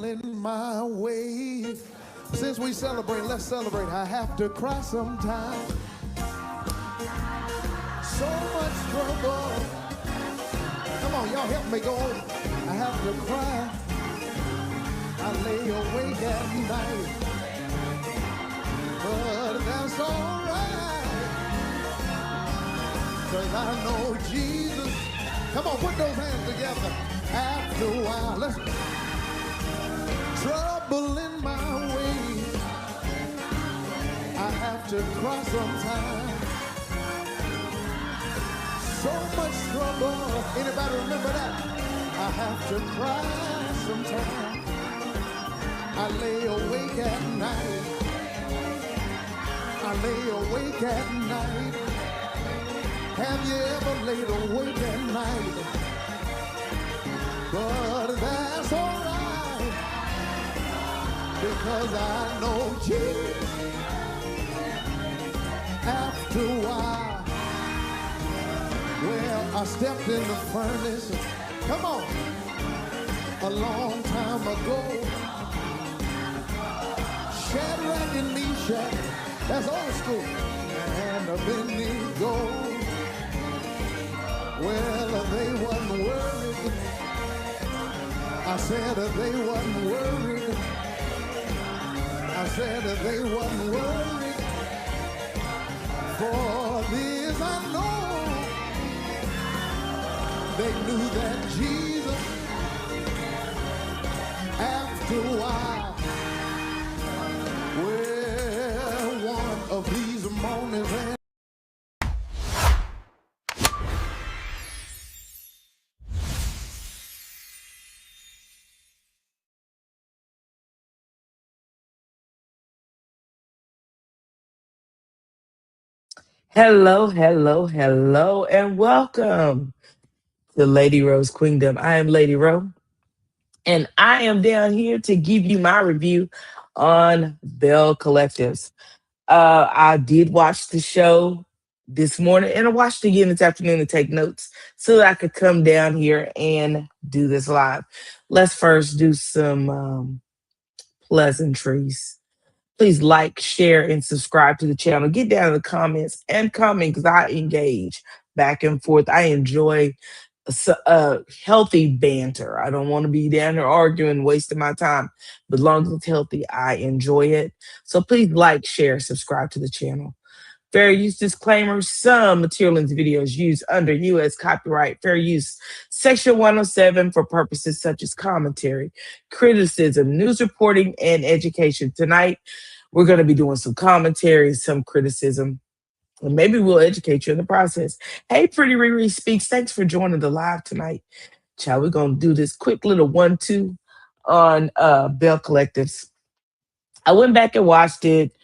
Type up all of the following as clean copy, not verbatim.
in my way. Since we celebrate, let's celebrate. I have to cry sometimes. So much trouble. Come on, y'all help me go. I have to cry. I lay awake at night. But that's all right. 'Cause I know Jesus. Come on, put those hands together. After a while, let's trouble in my way. I have to cry sometimes. So much trouble. Anybody remember that? I have to cry sometimes. I lay awake at night. I lay awake at night. Have you ever laid awake at night? But that's all right, because I know Jesus. After a while, well, I stepped in the furnace. Come on, a long time ago. Shadrach and Meshach, that's old school. And Abednego, well, they wasn't worried. I said they wasn't worried. I said they wasn't worried. For this I know, they knew that Jesus, after a while, well, one of these mornings and Hello, hello, hello, and welcome to Lady Ro's Queendom. I am Lady Ro, and I am down here to give you my review on Belle Collectives. I did watch the show this morning, and I watched it again this afternoon to take notes so that I could come down here and do this live. Let's first do some pleasantries. Please like, share, and subscribe to the channel. Get down in the comments and comment because I engage back and forth. I enjoy healthy banter. I don't want to be down there arguing, wasting my time. But as long as it's healthy, I enjoy it. So please like, share, subscribe to the channel. Fair use disclaimer. Some material in the videos used under U.S. copyright fair use section 107 for purposes such as commentary, criticism, news reporting, and education. Tonight, we're going to be doing some commentary, some criticism, and maybe we'll educate you in the process. Hey, Pretty Riri Speaks. Thanks for joining the live tonight. Child, we're going to do this quick little 1-2 on Belle Collectives. I went back and watched it.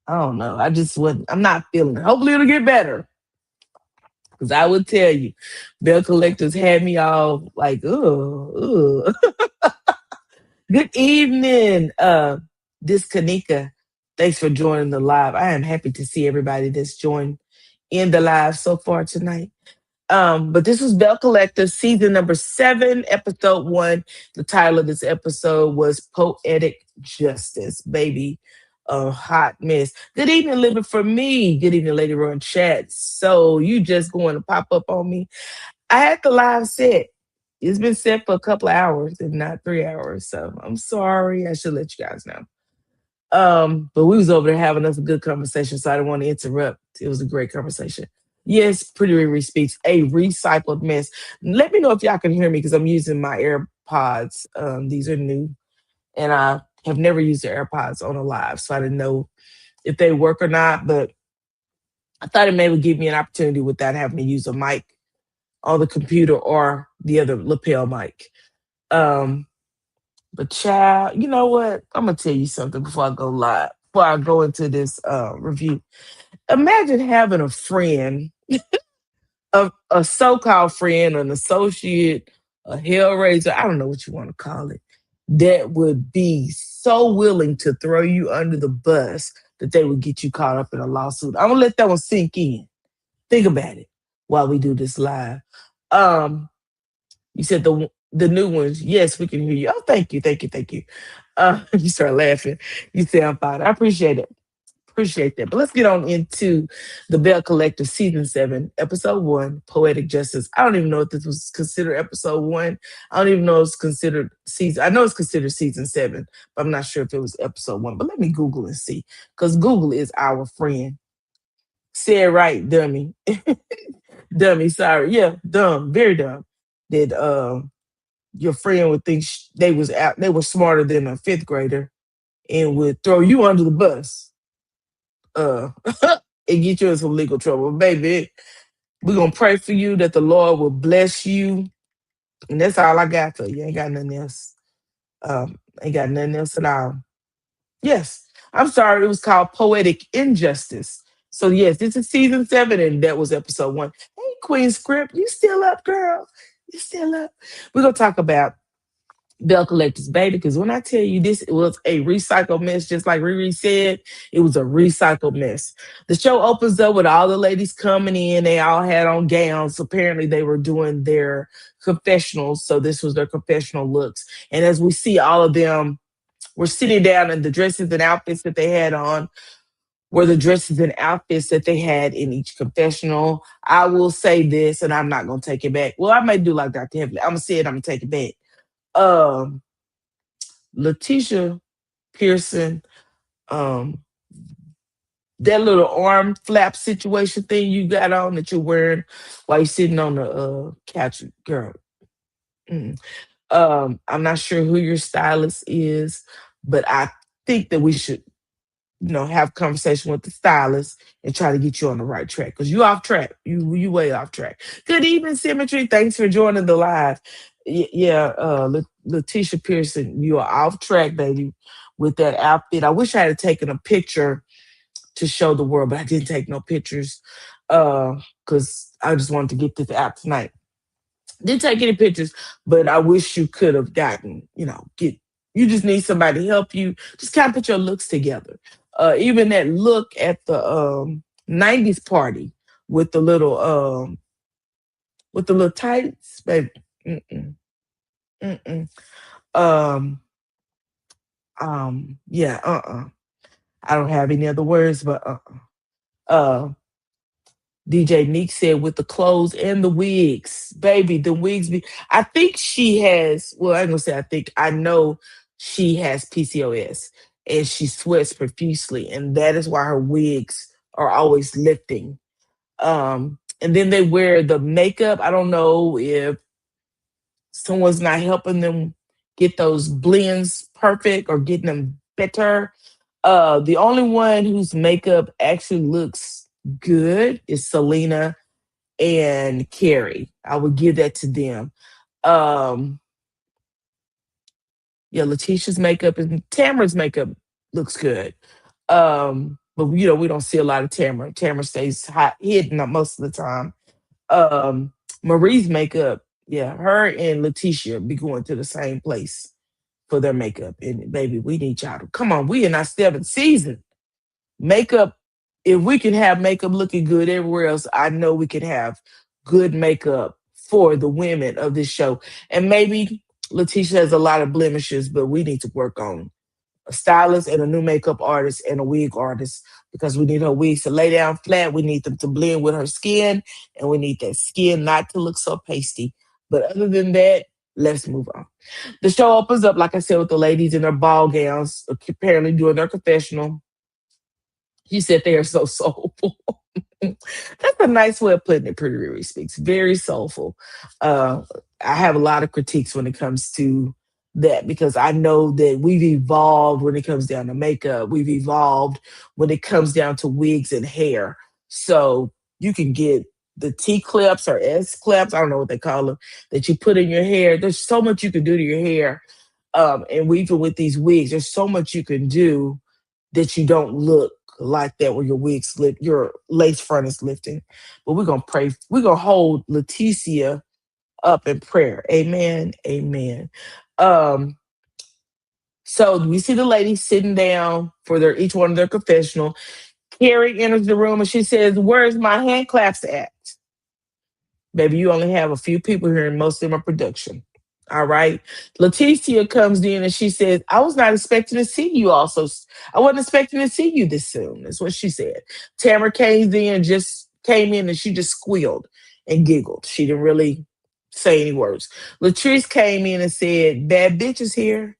I don't know. I'm not feeling it. Hopefully it'll get better. Because I would tell you, Belle Collectors had me all like, ugh. Good evening, this Kanika. Thanks for joining the live. I am happy to see everybody that's joined in the live so far tonight. But this was Belle Collective, season number 7, episode 1. The title of this episode was Poetic Justice, baby. A hot mess. Good evening, living for me. Good evening, Lady Ro in chat. So you just going to pop up on me. I had the live set. It's been set for a couple of hours, if not 3 hours. So I'm sorry. I should let you guys know. But we was over there having us a good conversation, so I didn't want to interrupt. It was a great conversation. Yes, Pretty Riri Speaks, a recycled mess. Let me know if y'all can hear me because I'm using my AirPods. These are new, and I have never used the AirPods on a live, so I didn't know if they work or not. But I thought it may would give me an opportunity without having to use a mic on the computer or the other lapel mic. But child, you know what? I'm gonna tell you something before I go live. Before I go into this review, imagine having a friend, a so-called friend, an associate, a hellraiser. I don't know what you want to call it. That would be so willing to throw you under the bus that they would get you caught up in a lawsuit. I'm gonna let that one sink in. Think about it while we do this live. You said The new ones. Yes, we can hear you. Oh, thank you, thank you, thank you. You start laughing. You say I'm fine. I appreciate it. Appreciate that. But let's get on into the Belle Collective season 7, episode 1, Poetic Justice. I don't even know if this was considered episode 1. I don't even know if it's considered season. I know it's considered season 7, but I'm not sure if it was episode 1. But let me Google and see. Because Google is our friend. Say it right, dummy. Dummy, sorry. Yeah, dumb, very dumb. That your friend would think they were smarter than a fifth grader and would throw you under the bus uh and get you in some legal trouble. Baby, we're gonna pray for you that the Lord will bless you. And that's all I got for you. Ain't got nothing else. Ain't got nothing else at all. Yes. I'm sorry, it was called Poetic Injustice. So yes, this is season 7, and that was episode 1. Hey, Queen Script, you still up, girl? You still up? We're gonna talk about Bell Collectors, baby, because when I tell you this, it was a recycled mess, just like Riri said, it was a recycled mess. The show opens up with all the ladies coming in. They all had on gowns. Apparently, they were doing their confessionals. So, this was their confessional looks. And as we see, all of them were sitting down, and the dresses and outfits that they had on were the dresses and outfits that they had in each confessional. I will say this, and I'm not going to take it back. Well, I may do like Dr. Heavenly. I'm going to say it, I'm going to take it back. Um, Letitia Pearson, um, that little arm flap situation thing you got on that you're wearing while you're sitting on the couch, girl. mm. I'm not sure who your stylist is, but I think that we should, have conversation with the stylist and try to get you on the right track because you off track. You way off track. Good evening, Symmetry. Thanks for joining the live. Yeah, Letitia Pearson, you are off track, baby, with that outfit. I wish I had taken a picture to show the world, but I didn't take no pictures because I just wanted to get this out tonight. Didn't take any pictures, but I wish you could have gotten, you just need somebody to help you. Just kind of put your looks together. Even that look at the 90s party with the little tights, baby. Mm-mm, mm-mm. Um, yeah, I don't have any other words, but uh. DJ Neek said with the clothes and the wigs, baby, the wigs. I think she has. Well, I'm gonna say I think I know she has PCOS and she sweats profusely, and that is why her wigs are always lifting. And then they wear the makeup. I don't know if someone's not helping them get those blends perfect or getting them better. The only one whose makeup actually looks good is Selena and Carrie. I would give that to them. Um, yeah, Letitia's makeup and Tamara's makeup looks good. But we don't see a lot of Tamara. Tamara stays hidden most of the time. Marie's makeup, yeah, her and Letitia be going to the same place for their makeup. And baby, we need y'all to come on. We in our 7th season. Makeup, if we can have makeup looking good everywhere else, I know we can have good makeup for the women of this show. And maybe Letitia has a lot of blemishes, but we need to work on a stylist and a new makeup artist and a wig artist because we need her wigs to lay down flat. We need them to blend with her skin, and we need that skin not to look so pasty. But other than that, let's move on. The show opens up, like I said, with the ladies in their ball gowns, apparently doing their confessional. He said they are so soulful. That's a nice way of putting it. Pretty Riri speaks very soulful. Uh, I have a lot of critiques when it comes to that because I know that we've evolved when it comes down to makeup. We've evolved when it comes down to wigs and hair. So you can get the T clips or S clips, I don't know what they call them, that you put in your hair. There's so much you can do to your hair. And even with these wigs, there's so much you can do that you don't look like that when your your lace front is lifting. But we're gonna pray. We're gonna hold Leticia up in prayer. Amen. Amen. Um, so we see the ladies sitting down for their each one of their confessional. Carrie enters the room and she says, "Where's my hand claps at?" Baby, you only have a few people here and most of them are production. All right. Leticia comes in and she says, I was not expecting to see you also. I wasn't expecting to see you this soon. That's what she said. Tamara came in and she just squealed and giggled. She didn't really say any words. Latrice came in and said, bad bitch is here.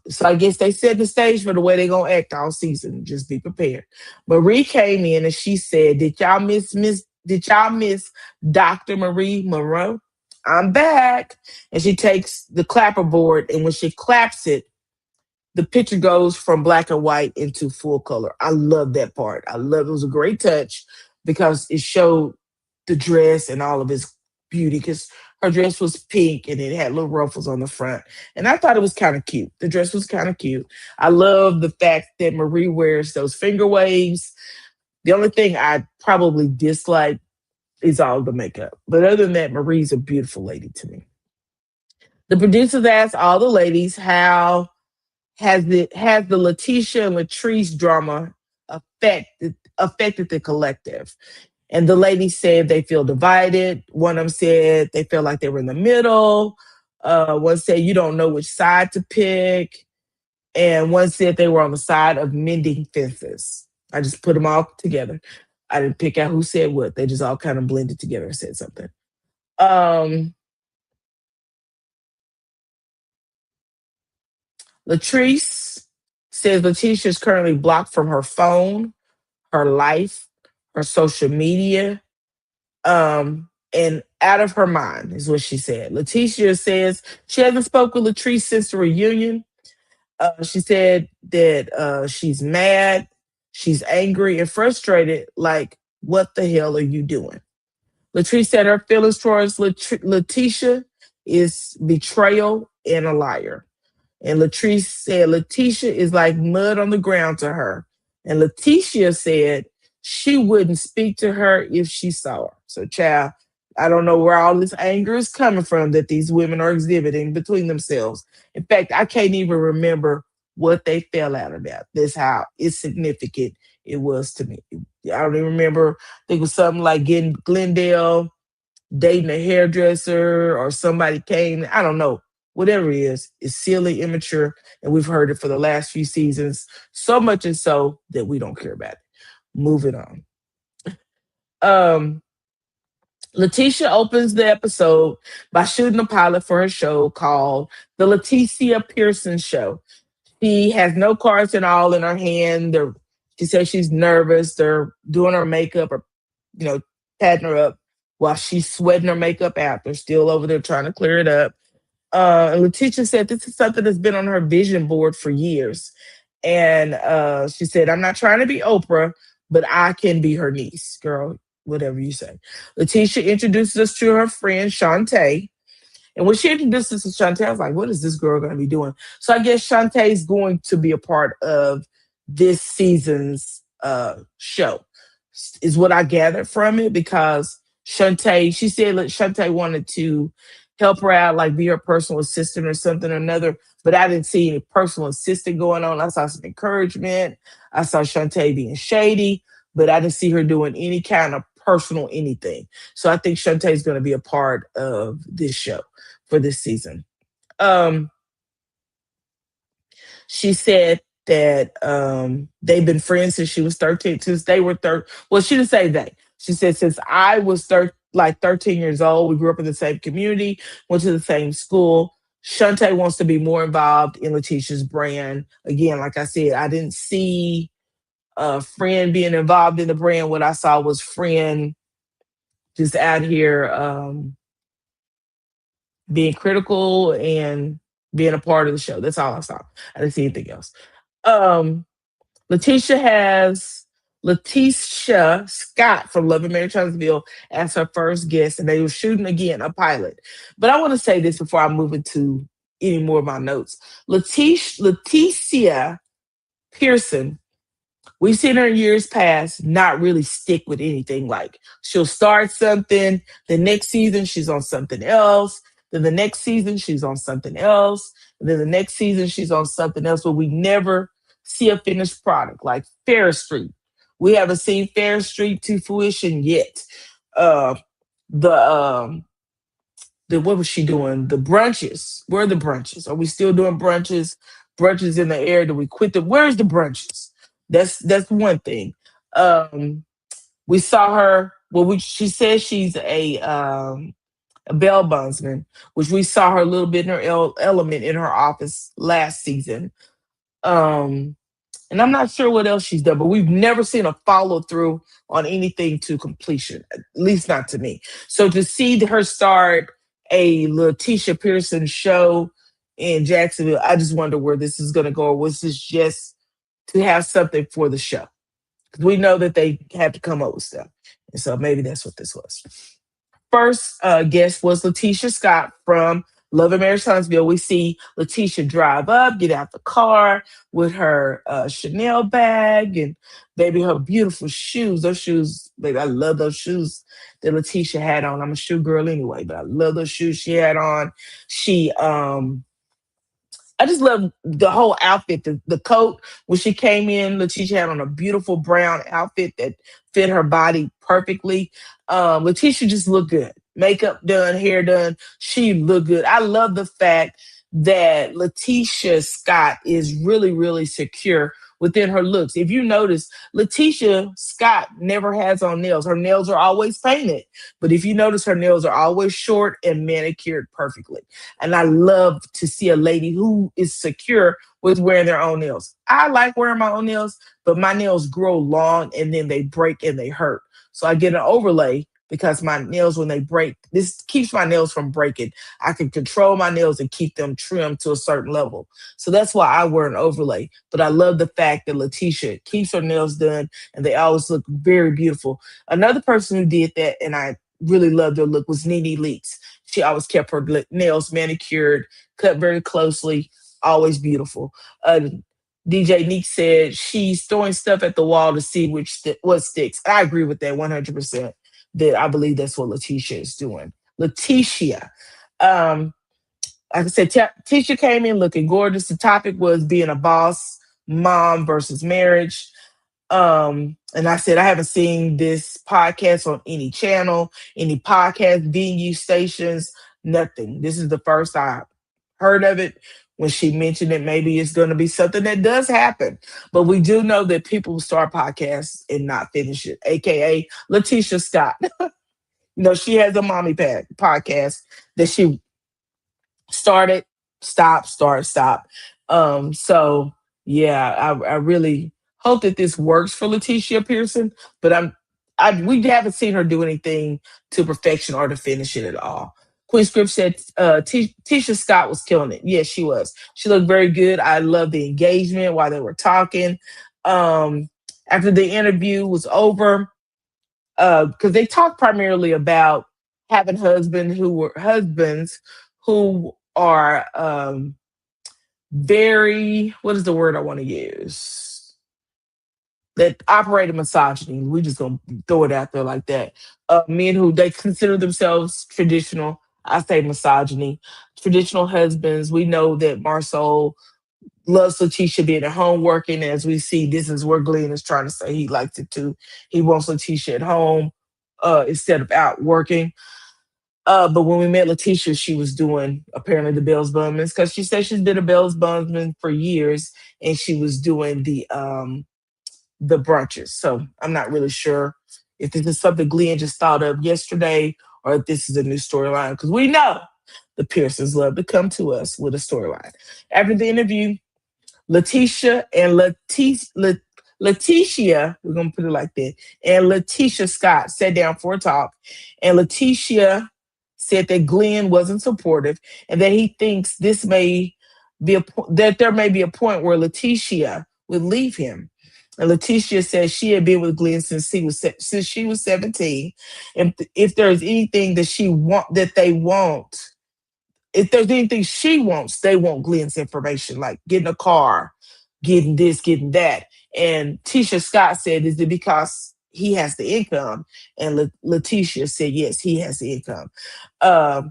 So I guess they set the stage for the way they're gonna act all season. Just be prepared. Marie came in and she said, did y'all miss Dr. Marie Monroe? I'm back. And she takes the clapper board and when she claps it, the picture goes from black and white into full color. I love that part. I love it. It was a great touch because it showed the dress and all of its beauty because her dress was pink and it had little ruffles on the front. And I thought it was kind of cute. The dress was kind of cute. I love the fact that Marie wears those finger waves. The only thing I probably dislike is all the makeup. But other than that, Marie's a beautiful lady to me. The producers asked all the ladies how has the Letitia and Latrice drama affected the collective? And the ladies said they feel divided. One of them said they feel like they were in the middle. One said you don't know which side to pick. And one said they were on the side of mending fences. I just put them all together. I didn't pick out who said what. They just all kind of blended together and said something. Um, Latrice says Letitia is currently blocked from her phone, her life, her social media, and out of her mind is what she said. Letitia says she hasn't spoken with Latrice since the reunion. She said that she's mad, she's angry and frustrated. Like, what the hell are you doing? Latrice said her feelings towards Letitia is betrayal and a liar. And Latrice said Letitia is like mud on the ground to her. And Letitia said she wouldn't speak to her if she saw her. So, child, I don't know where all this anger is coming from that these women are exhibiting between themselves. In fact, I can't even remember what they fell out about. That's how insignificant it was to me. I don't even remember. I think it was something like getting Glendale dating a hairdresser or somebody came. I don't know. Whatever it is silly, immature, and we've heard it for the last few seasons. So much and so that we don't care about it. Moving on. Um, Letitia opens the episode by shooting a pilot for her show called The Leticia Pearson Show. She has no cards at all in her hand. She says she's nervous. They're doing her makeup or, you know, patting her up while she's sweating her makeup out. They're still over there trying to clear it up. And Letitia said this is something that's been on her vision board for years. And she said, I'm not trying to be Oprah, but I can be her niece. Girl, whatever you say. Letitia introduces us to her friend, Shantae. And when she introduced us to Shantae, I was like, what is this girl going to be doing? So I guess Shantae is going to be a part of this season's show, is what I gathered from it, because Shantae, she said that Shantae wanted to help her out, like be her personal assistant or something or another, but I didn't see any personal assistant going on. I saw some encouragement. I saw Shantae being shady, but I didn't see her doing any kind of personal anything. So I think Shantae is going to be a part of this show for this season. Um, she said that they've been friends since she was 13. Since they were 13. Well, she didn't say they. She said since I was 13 years old, we grew up in the same community, went to the same school. Shantae wants to be more involved in Letitia's brand. Again, like I said, I didn't see a friend being involved in the brand. What I saw was friend just out here being critical and being a part of the show. That's all I saw. I didn't see anything else. Um, Letitia has Letitia Scott from Love and Mary Charlottesville as her first guest, and they were shooting again a pilot. But I want to say this before I move into any more of my notes. Leticia Pearson, we've seen her in years past not really stick with anything. Like she'll start something, the next season she's on something else, then the next season she's on something else, and then the next season she's on something else, but we never see a finished product. Like Ferris Street. We haven't seen Ferris Street to fruition yet. Uh the what was she doing? The brunches. Where are the brunches? Are we still doing brunches? Brunches in the air? Do we quit the? Where's the brunches? That's one thing. Um, we saw her. Well, she says she's a bail bondsman, which we saw her a little bit in her element in her office last season. Um, and I'm not sure what else she's done, but we've never seen a follow through on anything to completion, at least not to me. So to see her start a Letitia Pearson show in Jacksonville, I just wonder where this is going to go. Or was this just to have something for the show? Because we know that they have to come up with stuff. And so maybe that's what this was. First guest was Letitia Scott from Love and Marriage Huntsville. We see Letitia drive up, get out the car with her Chanel bag and baby her beautiful shoes. Those shoes, baby, I love those shoes that Letitia had on. I'm a shoe girl anyway, but I love those shoes she had on. She I just love the whole outfit, the coat. When she came in, Letitia had on a beautiful brown outfit that fit her body perfectly. Letitia just looked good. Makeup done, hair done. She looked good. I love the fact that Letitia Scott is really, really secure within her looks. If you notice, Letitia Scott never has on nails. Her nails are always painted. But if you notice, her nails are always short and manicured perfectly. And I love to see a lady who is secure with wearing their own nails. I like wearing my own nails, but my nails grow long and then they break and they hurt. So I get an overlay because my nails, when they break, this keeps my nails from breaking. I can control my nails and keep them trimmed to a certain level. So that's why I wear an overlay. But I love the fact that Letitia keeps her nails done and they always look very beautiful. Another person who did that, and I really loved her look, was Nene Leakes. She always kept her nails manicured, cut very closely, always beautiful. DJ Neek said she's throwing stuff at the wall to see what sticks. I agree with that 100%. That I believe that's what Letitia is doing. Letitia, um, like I said, Tisha came in looking gorgeous. The topic was being a boss, mom versus marriage. And I said, I haven't seen this podcast on any channel, any podcast venue stations, nothing. This is the first I heard of it. When she mentioned it, maybe it's going to be something that does happen. But we do know that people start podcasts and not finish it, aka Letitia Scott. She has a mommy podcast that she started, stop, start, stop. So yeah, I really hope that this works for Letitia Pearson, but we haven't seen her do anything to perfection or to finish it at all. Queen Script said Tisha Scott was killing it. Yes, she was. She looked very good. I love the engagement while they were talking. After the interview was over, because they talked primarily about having husbands who are very, what is the word I want to use? That operated misogyny. We just gonna throw it out there like that. Men who they consider themselves traditional. I say misogyny. Traditional husbands. We know that Marcel loves Letitia being at home working. As we see, this is where Glenn is trying to say he likes it too. He wants Letitia at home instead of out working. But when we met Letitia, she was doing apparently the Bell's Bondsman because she said she's been a Bell's Bondsman for years, and she was doing the brunches. So I'm not really sure if this is something Glenn just thought of yesterday or if this is a new storyline because we know the Pearsons love to come to us with a storyline. After the interview, Letitia and Letitia, we're gonna put it like that, and Letitia Scott sat down for a talk, and Letitia said that Glenn wasn't supportive and that he thinks that there may be a point where Letitia would leave him. And Letitia says she had been with Glenn since she was 17, and if there's anything that they want, if there's anything she wants, they want Glenn's information, like getting a car, getting this, getting that. And Tisha Scott said, is it because he has the income? And Letitia said, yes, he has the income.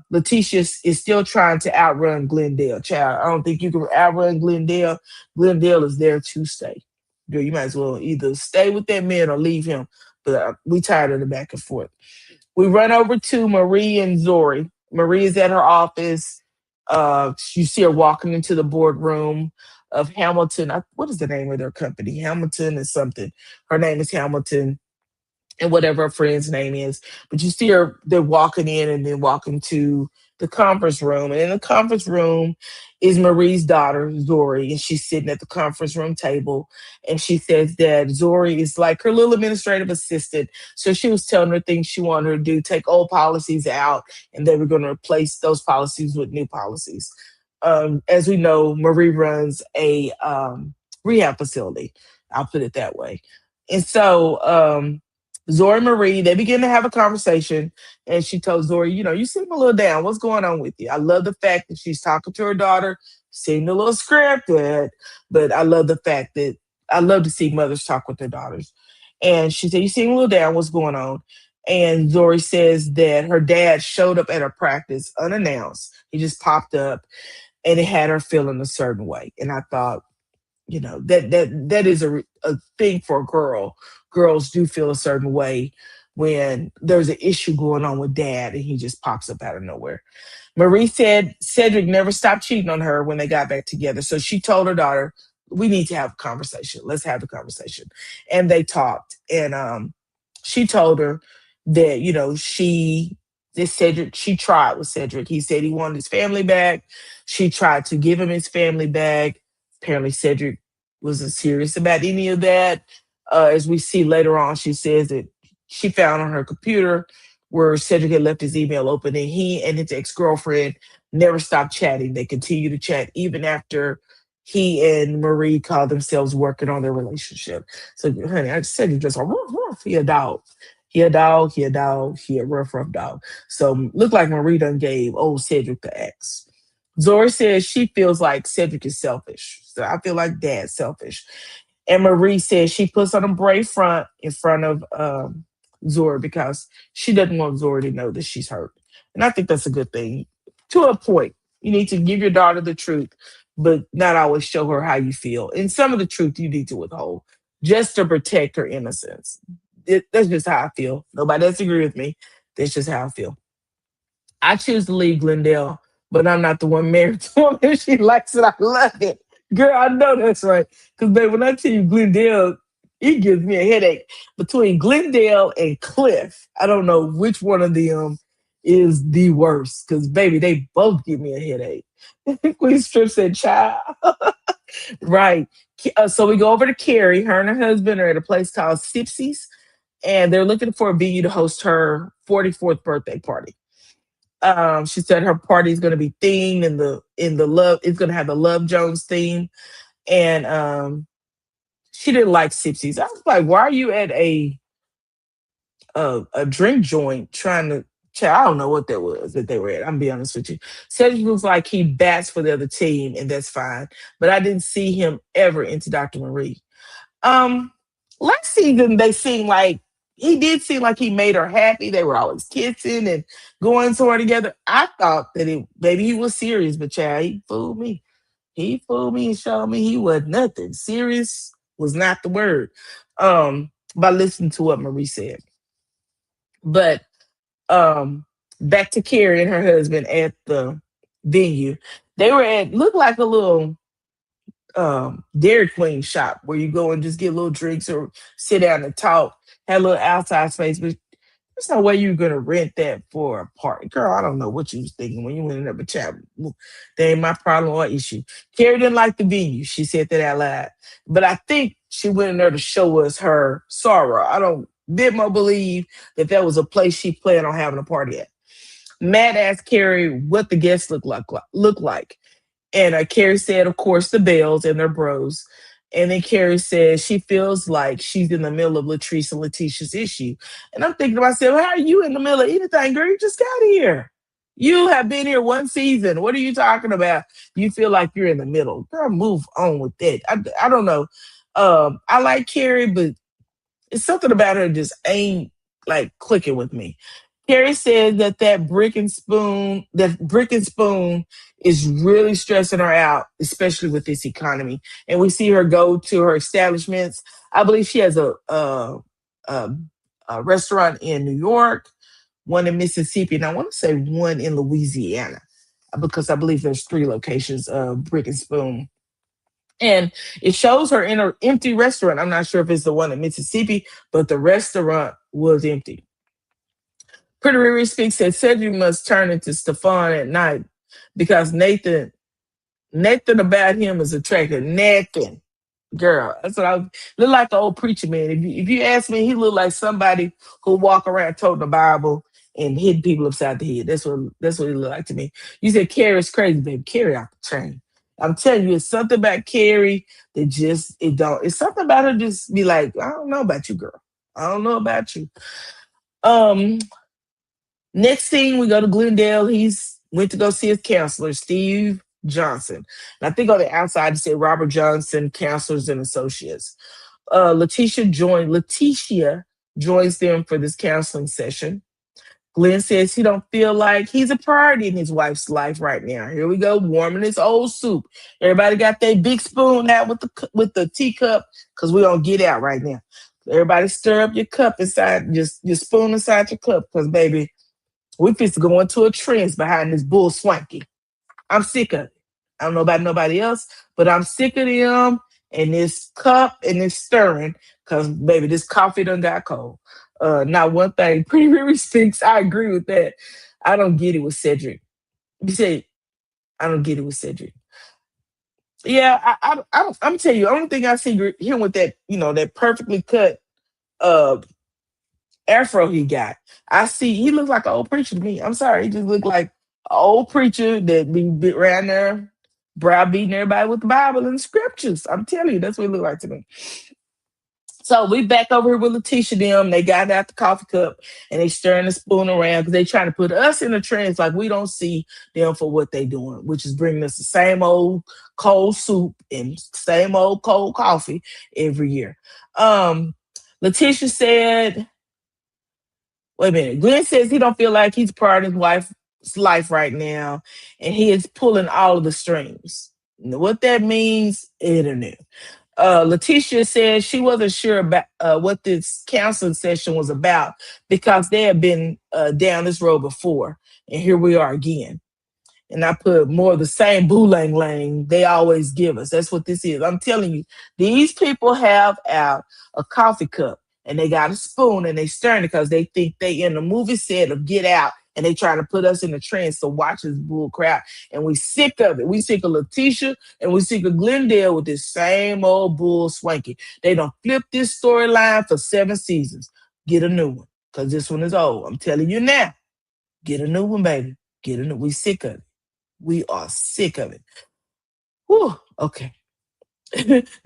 Letitia is still trying to outrun Glendale. Child, I don't think you can outrun Glendale. Glendale is there to stay. Girl, you might as well either stay with that man or leave him. But we tired of the back and forth. We run over to Marie and Zori. Maria's at her office. You see her walking into the boardroom of Hamilton. What is the name of their company? Hamilton is something. Her name is Hamilton, and whatever her friend's name is. But you see her, they're walking in and then walking to the conference room. And in the conference room is Marie's daughter, Zori, and she's sitting at the conference room table. And she says that Zori is like her little administrative assistant. So she was telling her things she wanted her to do, take old policies out, and they were going to replace those policies with new policies. As we know, Marie runs a rehab facility. I'll put it that way. And so Zori Marie, they begin to have a conversation, and she told Zori, you seem a little down. What's going on with you? I love the fact that she's talking to her daughter, seemed a little scripted, but I love the fact that I love to see mothers talk with their daughters. And she said, you seem a little down. What's going on? And Zori says that her dad showed up at her practice unannounced. He just popped up, and it had her feeling a certain way. And I thought, that is a thing for a girl. Girls do feel a certain way when there's an issue going on with dad and he just pops up out of nowhere. Marie said Cedric never stopped cheating on her when they got back together. So she told her daughter, we need to have a conversation. Let's have a conversation. And they talked. And she told her that, she tried with Cedric. He said he wanted his family back. She tried to give him his family back. Apparently, Cedric wasn't serious about any of that. As we see later on, she says that she found on her computer where Cedric had left his email open, and he and his ex-girlfriend never stopped chatting. They continued to chat even after he and Marie called themselves working on their relationship. So, honey, I said he just a woof, woof. He a dog. He a dog. He a dog. He a rough, rough dog. So, look like Marie done gave old Cedric the X. Zori says she feels like Cedric is selfish. So I feel like dad's selfish. And Marie says she puts on a brave front in front of Zori because she doesn't want Zori to know that she's hurt. And I think that's a good thing. To a point, you need to give your daughter the truth, but not always show her how you feel. And some of the truth you need to withhold just to protect her innocence. That's just how I feel. Nobody disagree with me. That's just how I feel. I choose to leave Glendale, but I'm not the one married to him. If she likes it, I love it. Girl, I know that's right. Because, babe, when I tell you Glendale, it gives me a headache. Between Glendale and Cliff, I don't know which one of them is the worst. Because, baby, they both give me a headache. Queen Strip said, child. Right. So we go over to Carrie. Her and her husband are at a place called Sipsy's, and they're looking for a venue to host her 44th birthday party. She said her party is going to be themed in the love. It's going to have the Love Jones theme, and she didn't like Sipsy's. I was like, why are you at a drink joint trying to? I don't know what that was that they were at. I'm be honest with you. Cedric looks like he bats for the other team, and that's fine. But I didn't see him ever into Dr. Marie. Um, Last season they seemed like he did seem like he made her happy. They were always kissing and going somewhere together. I thought that maybe he was serious, but child, he fooled me. He fooled me and showed me he was nothing. Serious was not the word. By listening to what Marie said. But back to Carrie and her husband at the venue. They were at looked like a little Dairy Queen shop where you go and just get little drinks or sit down and talk, have a little outside space. But there's no way you're gonna rent that for a party. Girl, I don't know what you was thinking when you went in there, but child, that ain't my problem or issue. Carrie didn't like the venue. She said that out loud. But I think she went in there to show us her sorrow. I don't bit more believe that was a place she planned on having a party at. Matt asked Carrie what the guests look like. And Carrie said, of course, the Bells and their bros. And then Carrie says she feels like she's in the middle of Latrice and Letitia's issue. And I'm thinking to myself, how are you in the middle of anything, girl? You just got here. You have been here one season. What are you talking about? You feel like you're in the middle. Girl, move on with that. I don't know. I like Carrie, but it's something about her just ain't like clicking with me. Carrie said that brick and spoon is really stressing her out, especially with this economy. And we see her go to her establishments. I believe she has a restaurant in New York, one in Mississippi, and I want to say one in Louisiana because I believe there's three locations of Brick and Spoon. And it shows her in an empty restaurant. I'm not sure if it's the one in Mississippi, but the restaurant was empty. Pretty Riri Speaks said Cedric must turn into Stefan at night because Nathan about him is attractive. Nathan. Girl, that's what I look like the old preacher man. If you ask me, he looked like somebody who walk around toting the Bible and hitting people upside the head. That's what he looked like to me. You said Carrie's crazy, baby. Carrie out the chain. I'm telling you, it's something about Carrie that just it don't. It's something about her just be like, I don't know about you, girl. I don't know about you. Um, Next scene, we go to Glendale. He's went to go see his counselor, Steve Johnson. And I think on the outside it said Robert Johnson, Counselors and Associates. Letitia joins them for this counseling session. Glenn says he don't feel like he's a priority in his wife's life right now. Here we go, warming his old soup. Everybody got their big spoon out with the teacup because we don't get out right now. Everybody stir up your cup inside, just your spoon inside your cup because, baby, we fixed to go into a trance behind this bull swanky. I'm sick of it. I don't know about nobody else, but I'm sick of them and this cup and this stirring because, baby, this coffee done got cold. Not one thing. Pretty Riri Speaks. I agree with that. I don't get it with Cedric. You say, I don't get it with Cedric. Yeah, I'm telling you, I don't think I see him with that, that perfectly cut uh afro he got. I see he looks like an old preacher to me. I'm sorry, he just looked like an old preacher that be around there browbeating everybody with the Bible and the scriptures. I'm telling you, that's what it looked like to me. So we back over here with Letitia them. They got out the coffee cup and they stirring the spoon around because they trying to put us in a trance like we don't see them for what they doing, which is bringing us the same old cold soup and same old cold coffee every year. Letitia said, wait a minute. Glenn says he don't feel like he's part of his wife's life right now, and he is pulling all of the strings. What that means, internet. Letitia said she wasn't sure about what this counseling session was about because they had been down this road before, and here we are again. And I put more of the same boolang lang they always give us. That's what this is. I'm telling you, these people have out a coffee cup and they got a spoon and they stirring it because they think they in the movie set of Get Out and they trying to put us in a trance to watch this bull crap. And we sick of it. We sick of Letitia and we sick of Glendale with this same old bull swanky. They don't flip this storyline for 7 seasons. Get a new one because this one is old. I'm telling you now. Get a new one, baby. Get a new. We sick of it. We are sick of it. Whew, okay.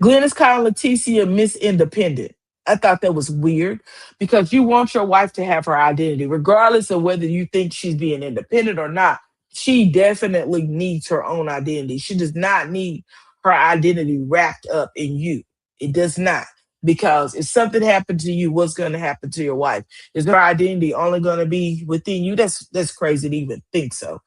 Glenn is calling Leticia Miss Independent. I thought that was weird because you want your wife to have her identity, regardless of whether you think she's being independent or not. She definitely needs her own identity. She does not need her identity wrapped up in you. It does not. Because if something happened to you, what's going to happen to your wife? Is her identity only going to be within you? That's crazy to even think so.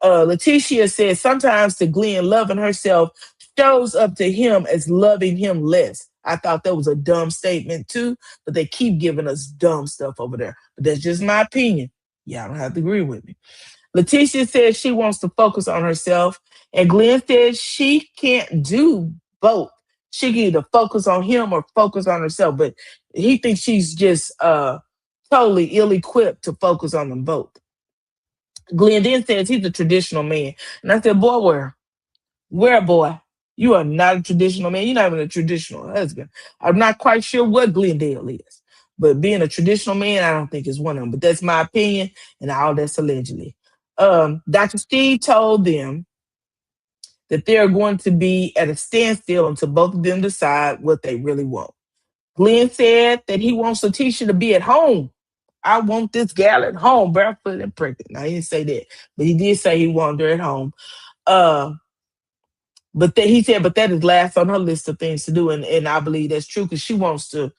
Letitia says sometimes to Glenn, loving herself shows up to him as loving him less. I thought that was a dumb statement too, but they keep giving us dumb stuff over there. But that's just my opinion. Y'all don't have to agree with me. Letitia says she wants to focus on herself, and Glenn says she can't do both. She can either focus on him or focus on herself, but he thinks she's just totally ill-equipped to focus on them both. Glenn then says he's a traditional man. And I said, boy, where? Where, boy? You are not a traditional man. You're not even a traditional husband. I'm not quite sure what Glendale is. But being a traditional man, I don't think is one of them. But that's my opinion, and all that's allegedly. Dr. Steve told them that they're going to be at a standstill until both of them decide what they really want. Glenn said that he wants Letitia to be at home. I want this gal at home, barefoot and pregnant. Now, he didn't say that, but he did say he wanted her at home. Uh, he said, but that is last on her list of things to do, and I believe that's true because she wants to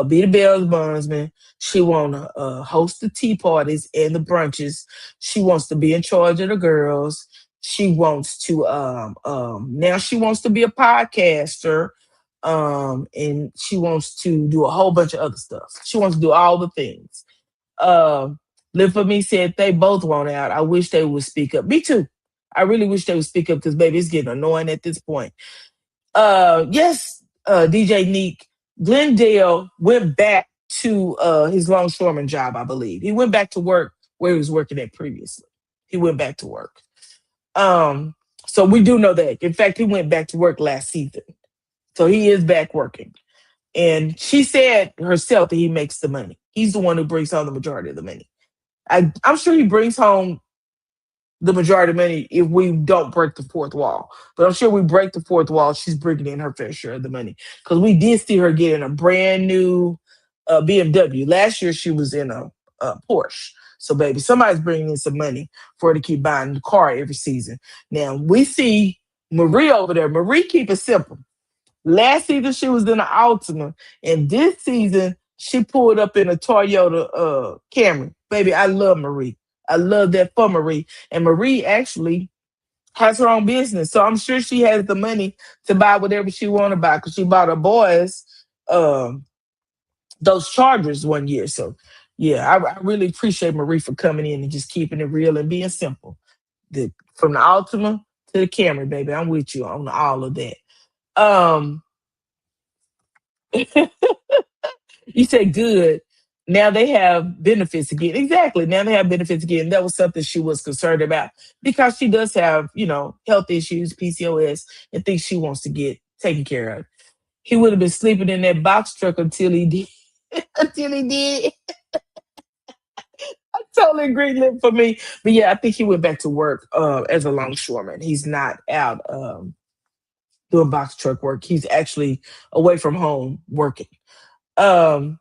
be the Belle's bondsman. She want to host the tea parties and the brunches. She wants to be in charge of the girls. She wants to now she wants to be a podcaster, and she wants to do a whole bunch of other stuff. She wants to do all the things. Live for Me said they both want out. I wish they would speak up. Me too. I really wish they would speak up because baby, it's getting annoying at this point. Yes, DJ Neek, Glendale went back to his longshoreman job, I believe. He went back to work where he was working at previously. He went back to work. Um, so we do know that. In fact, he went back to work last season. So he is back working. And she said herself that he makes the money. He's the one who brings home the majority of the money. I'm sure he brings home the majority of money if we don't break the fourth wall. But I'm sure we break the fourth wall, she's bringing in her fair share of the money. Because we did see her getting a brand new BMW. Last year, she was in a Porsche. So, baby, somebody's bringing in some money for her to keep buying the car every season. Now, we see Marie over there. Marie keep it simple. Last season she was in an Altima, and this season she pulled up in a Toyota Camry. Baby, I love Marie. I love that for Marie. And Marie actually has her own business, so I'm sure she has the money to buy whatever she want to buy because she bought her boys um, those Chargers one year. So yeah, I really appreciate Marie for coming in and just keeping it real and being simple. From the Altima to the Camry, baby, I'm with you on all of that. Um, You said good. Now they have benefits again. Exactly. Now they have benefits again. That was something she was concerned about because she does have, health issues, PCOS, and things she wants to get taken care of. He would have been sleeping in that box truck until he did. Until he did. I totally agree Live for Me. But yeah, I think he went back to work as a longshoreman. He's not out doing box truck work. He's actually away from home working. Um,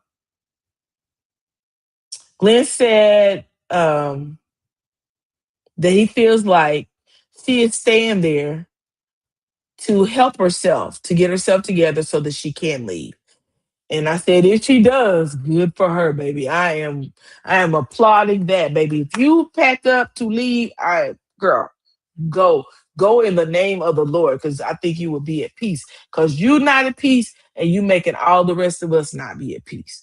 Glenn said that he feels like she is staying there to help herself, to get herself together so that she can leave. And I said, if she does, good for her, baby. I am applauding that, baby. If you pack up to leave, girl, go. Go in the name of the Lord, because I think you will be at peace. Because you're not at peace, and you making all the rest of us not be at peace.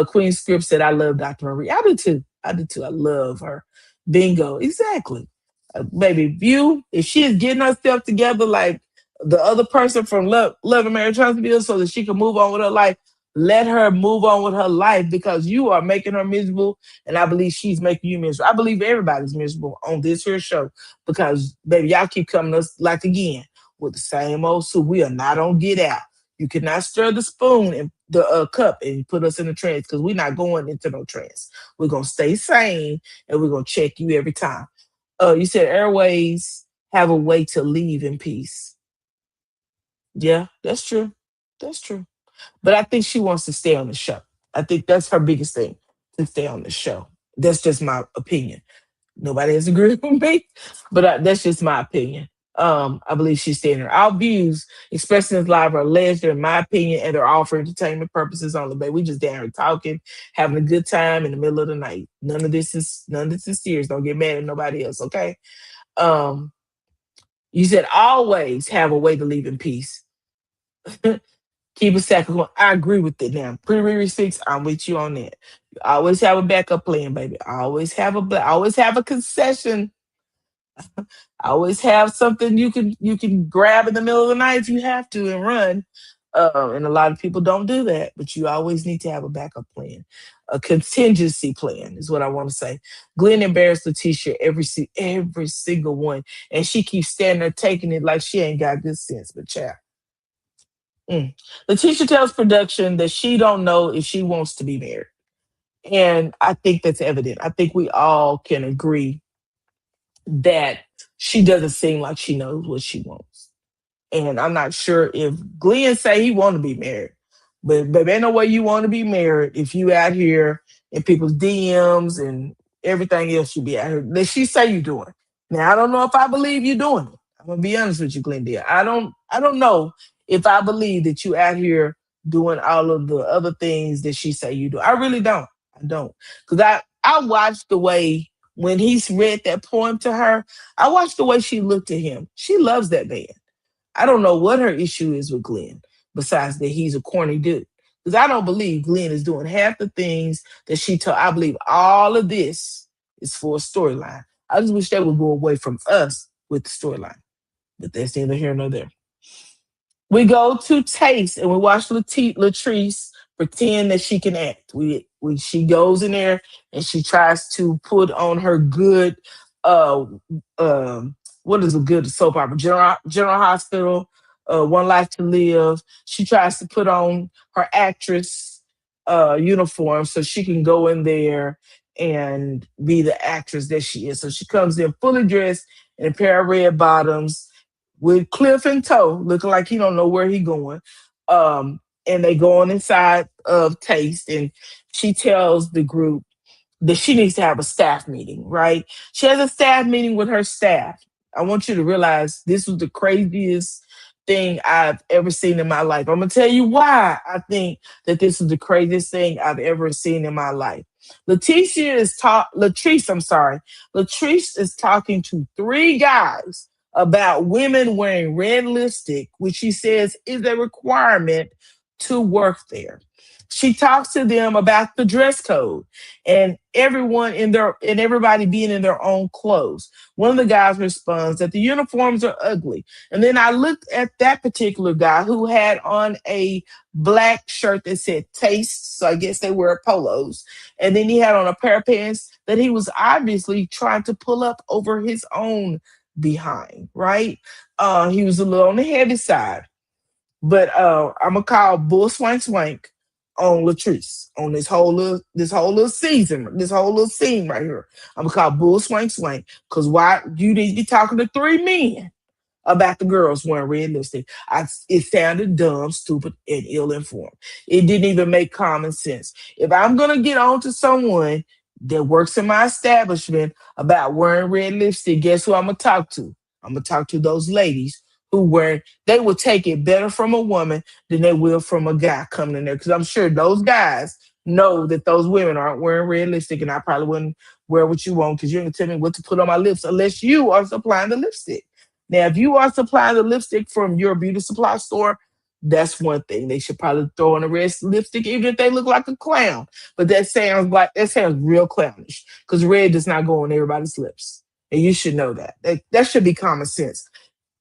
Queen Script said, I love Dr. Marie. I do too. I do too. I love her. Bingo. Exactly. Baby, if she is getting herself together like the other person from Love and Marriage Huntsville so that she can move on with her life, let her move on with her life because you are making her miserable. And I believe she's making you miserable. I believe everybody's miserable on this here show because, baby, y'all keep coming to us like again with the same old soup. We are not on Get Out. You cannot stir the spoon and the cup and put us in a trance because we're not going into no trance. We're going to stay sane and we're going to check you every time. You said airways have a way to leave in peace. Yeah, that's true. That's true. But I think she wants to stay on the show. I think that's her biggest thing, to stay on the show. That's just my opinion. Nobody has agreed with me, but that's just my opinion. I believe she's staying there. Our views, expressing live, are alleged, in my opinion, and they're all for entertainment purposes only. But we just down here talking, having a good time in the middle of the night. None of this is serious. Don't get mad at nobody else, okay? Um, you said always have a way to leave in peace. Keep a second going. I agree with it now. Pre six, I'm with you on that. You always have a backup plan, baby. Always have a concession. Always have something you can grab in the middle of the night if you have to and run. And a lot of people don't do that, but you always need to have a backup plan, a contingency plan is what I want to say. Glenn embarrassed Letitia every single one, and she keeps standing there taking it like she ain't got good sense. But child, Letitia tells production that she don't know if she wants to be married. And I think that's evident. I think we all can agree that she doesn't seem like she knows what she wants. And I'm not sure if Glenn say he want to be married, but baby, ain't no way you want to be married if you out here in people's DMs and everything else you be out here that she say you doing. Now I don't know if I believe you doing it. I'm gonna be honest with you, Glendale. I don't know if I believe that you out here doing all of the other things that she say you do. I really don't. I don't. Because I watched the way when he's read that poem to her, I watched the way she looked at him. She loves that man. I don't know what her issue is with Glenn, besides that he's a corny dude. Because I don't believe Glenn is doing half the things that she told. I believe all of this It's for a storyline. I just wish they would go away from us with the storyline. But that's neither here nor there. We go to Taste and we watch Latrice pretend that she can act. She goes in there and she tries to put on her good uh what is a good soap opera? General Hospital, One Life to Live. She tries to put on her actress uniform so she can go in there and be the actress that she is. So she comes in fully dressed in a pair of red bottoms with Cliff in tow, looking like he don't know where he going. And they go on inside of Taste, and she tells the group that she needs to have a staff meeting, right? She has a staff meeting with her staff. I want you to realize this was the craziest thing I've ever seen in my life. I'm gonna tell you why I think that this is the craziest thing I've ever seen in my life. Latrice, I'm sorry. Latrice is talking to three guys about women wearing red lipstick, which she says is a requirement to work there. She talks to them about the dress code and everybody being in their own clothes. One of the guys responds that the uniforms are ugly. And then I looked at that particular guy who had on a black shirt that said Taste. So I guess they wear polos. And then he had on a pair of pants that he was obviously trying to pull up over his own behind, right? He was a little on the heavy side. But I'm gonna call Bull Swank Swank on Latrice on this whole little season, this whole little scene right here. I'm gonna call Bull Swank Swank because why you need to be talking to three men about the girls wearing red lipstick. It sounded dumb, stupid, and ill-informed. It didn't even make common sense. If I'm gonna get on to someone that works in my establishment about wearing red lipstick, guess who I'm gonna talk to? I'm gonna talk to those ladies who wear. They will take it better from a woman than they will from a guy coming in there. Because I'm sure those guys know that those women aren't wearing red lipstick, and I probably wouldn't wear what you want because you're gonna tell me what to put on my lips unless you are supplying the lipstick. Now, if you are supplying the lipstick from your beauty supply store, that's one thing. They should probably throw in a red lipstick, even if they look like a clown. But that sounds real clownish because red does not go on everybody's lips. And you should know that. That should be common sense.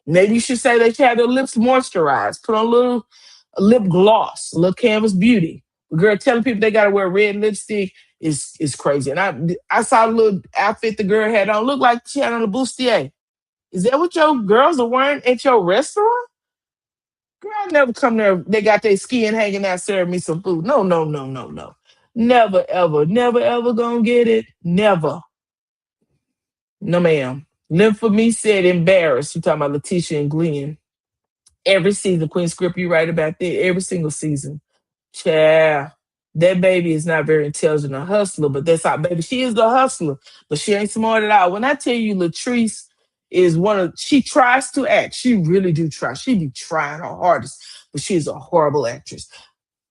Maybe you should say they should have their lips moisturized, put on a little lip gloss, a little canvas beauty. The girl telling people they gotta wear red lipstick is crazy. And I saw the little outfit the girl had on, looked like she had on a bustier. Is that what your girls are wearing at your restaurant? Girl, I never come there. They got their skin hanging out, serving me some food. No, no, no, no, no. Never, ever, never, ever gonna get it. Never. No, ma'am. Live for me said embarrassed. You talking about Letitia and Glenn. Every season, Queen Script, you right about that. Every single season. Child, that baby is not very intelligent, a hustler, but that's our baby. She is the hustler, but she ain't smart at all. When I tell you Latrice is she tries to act. She really do try. She be trying her hardest, but she's a horrible actress.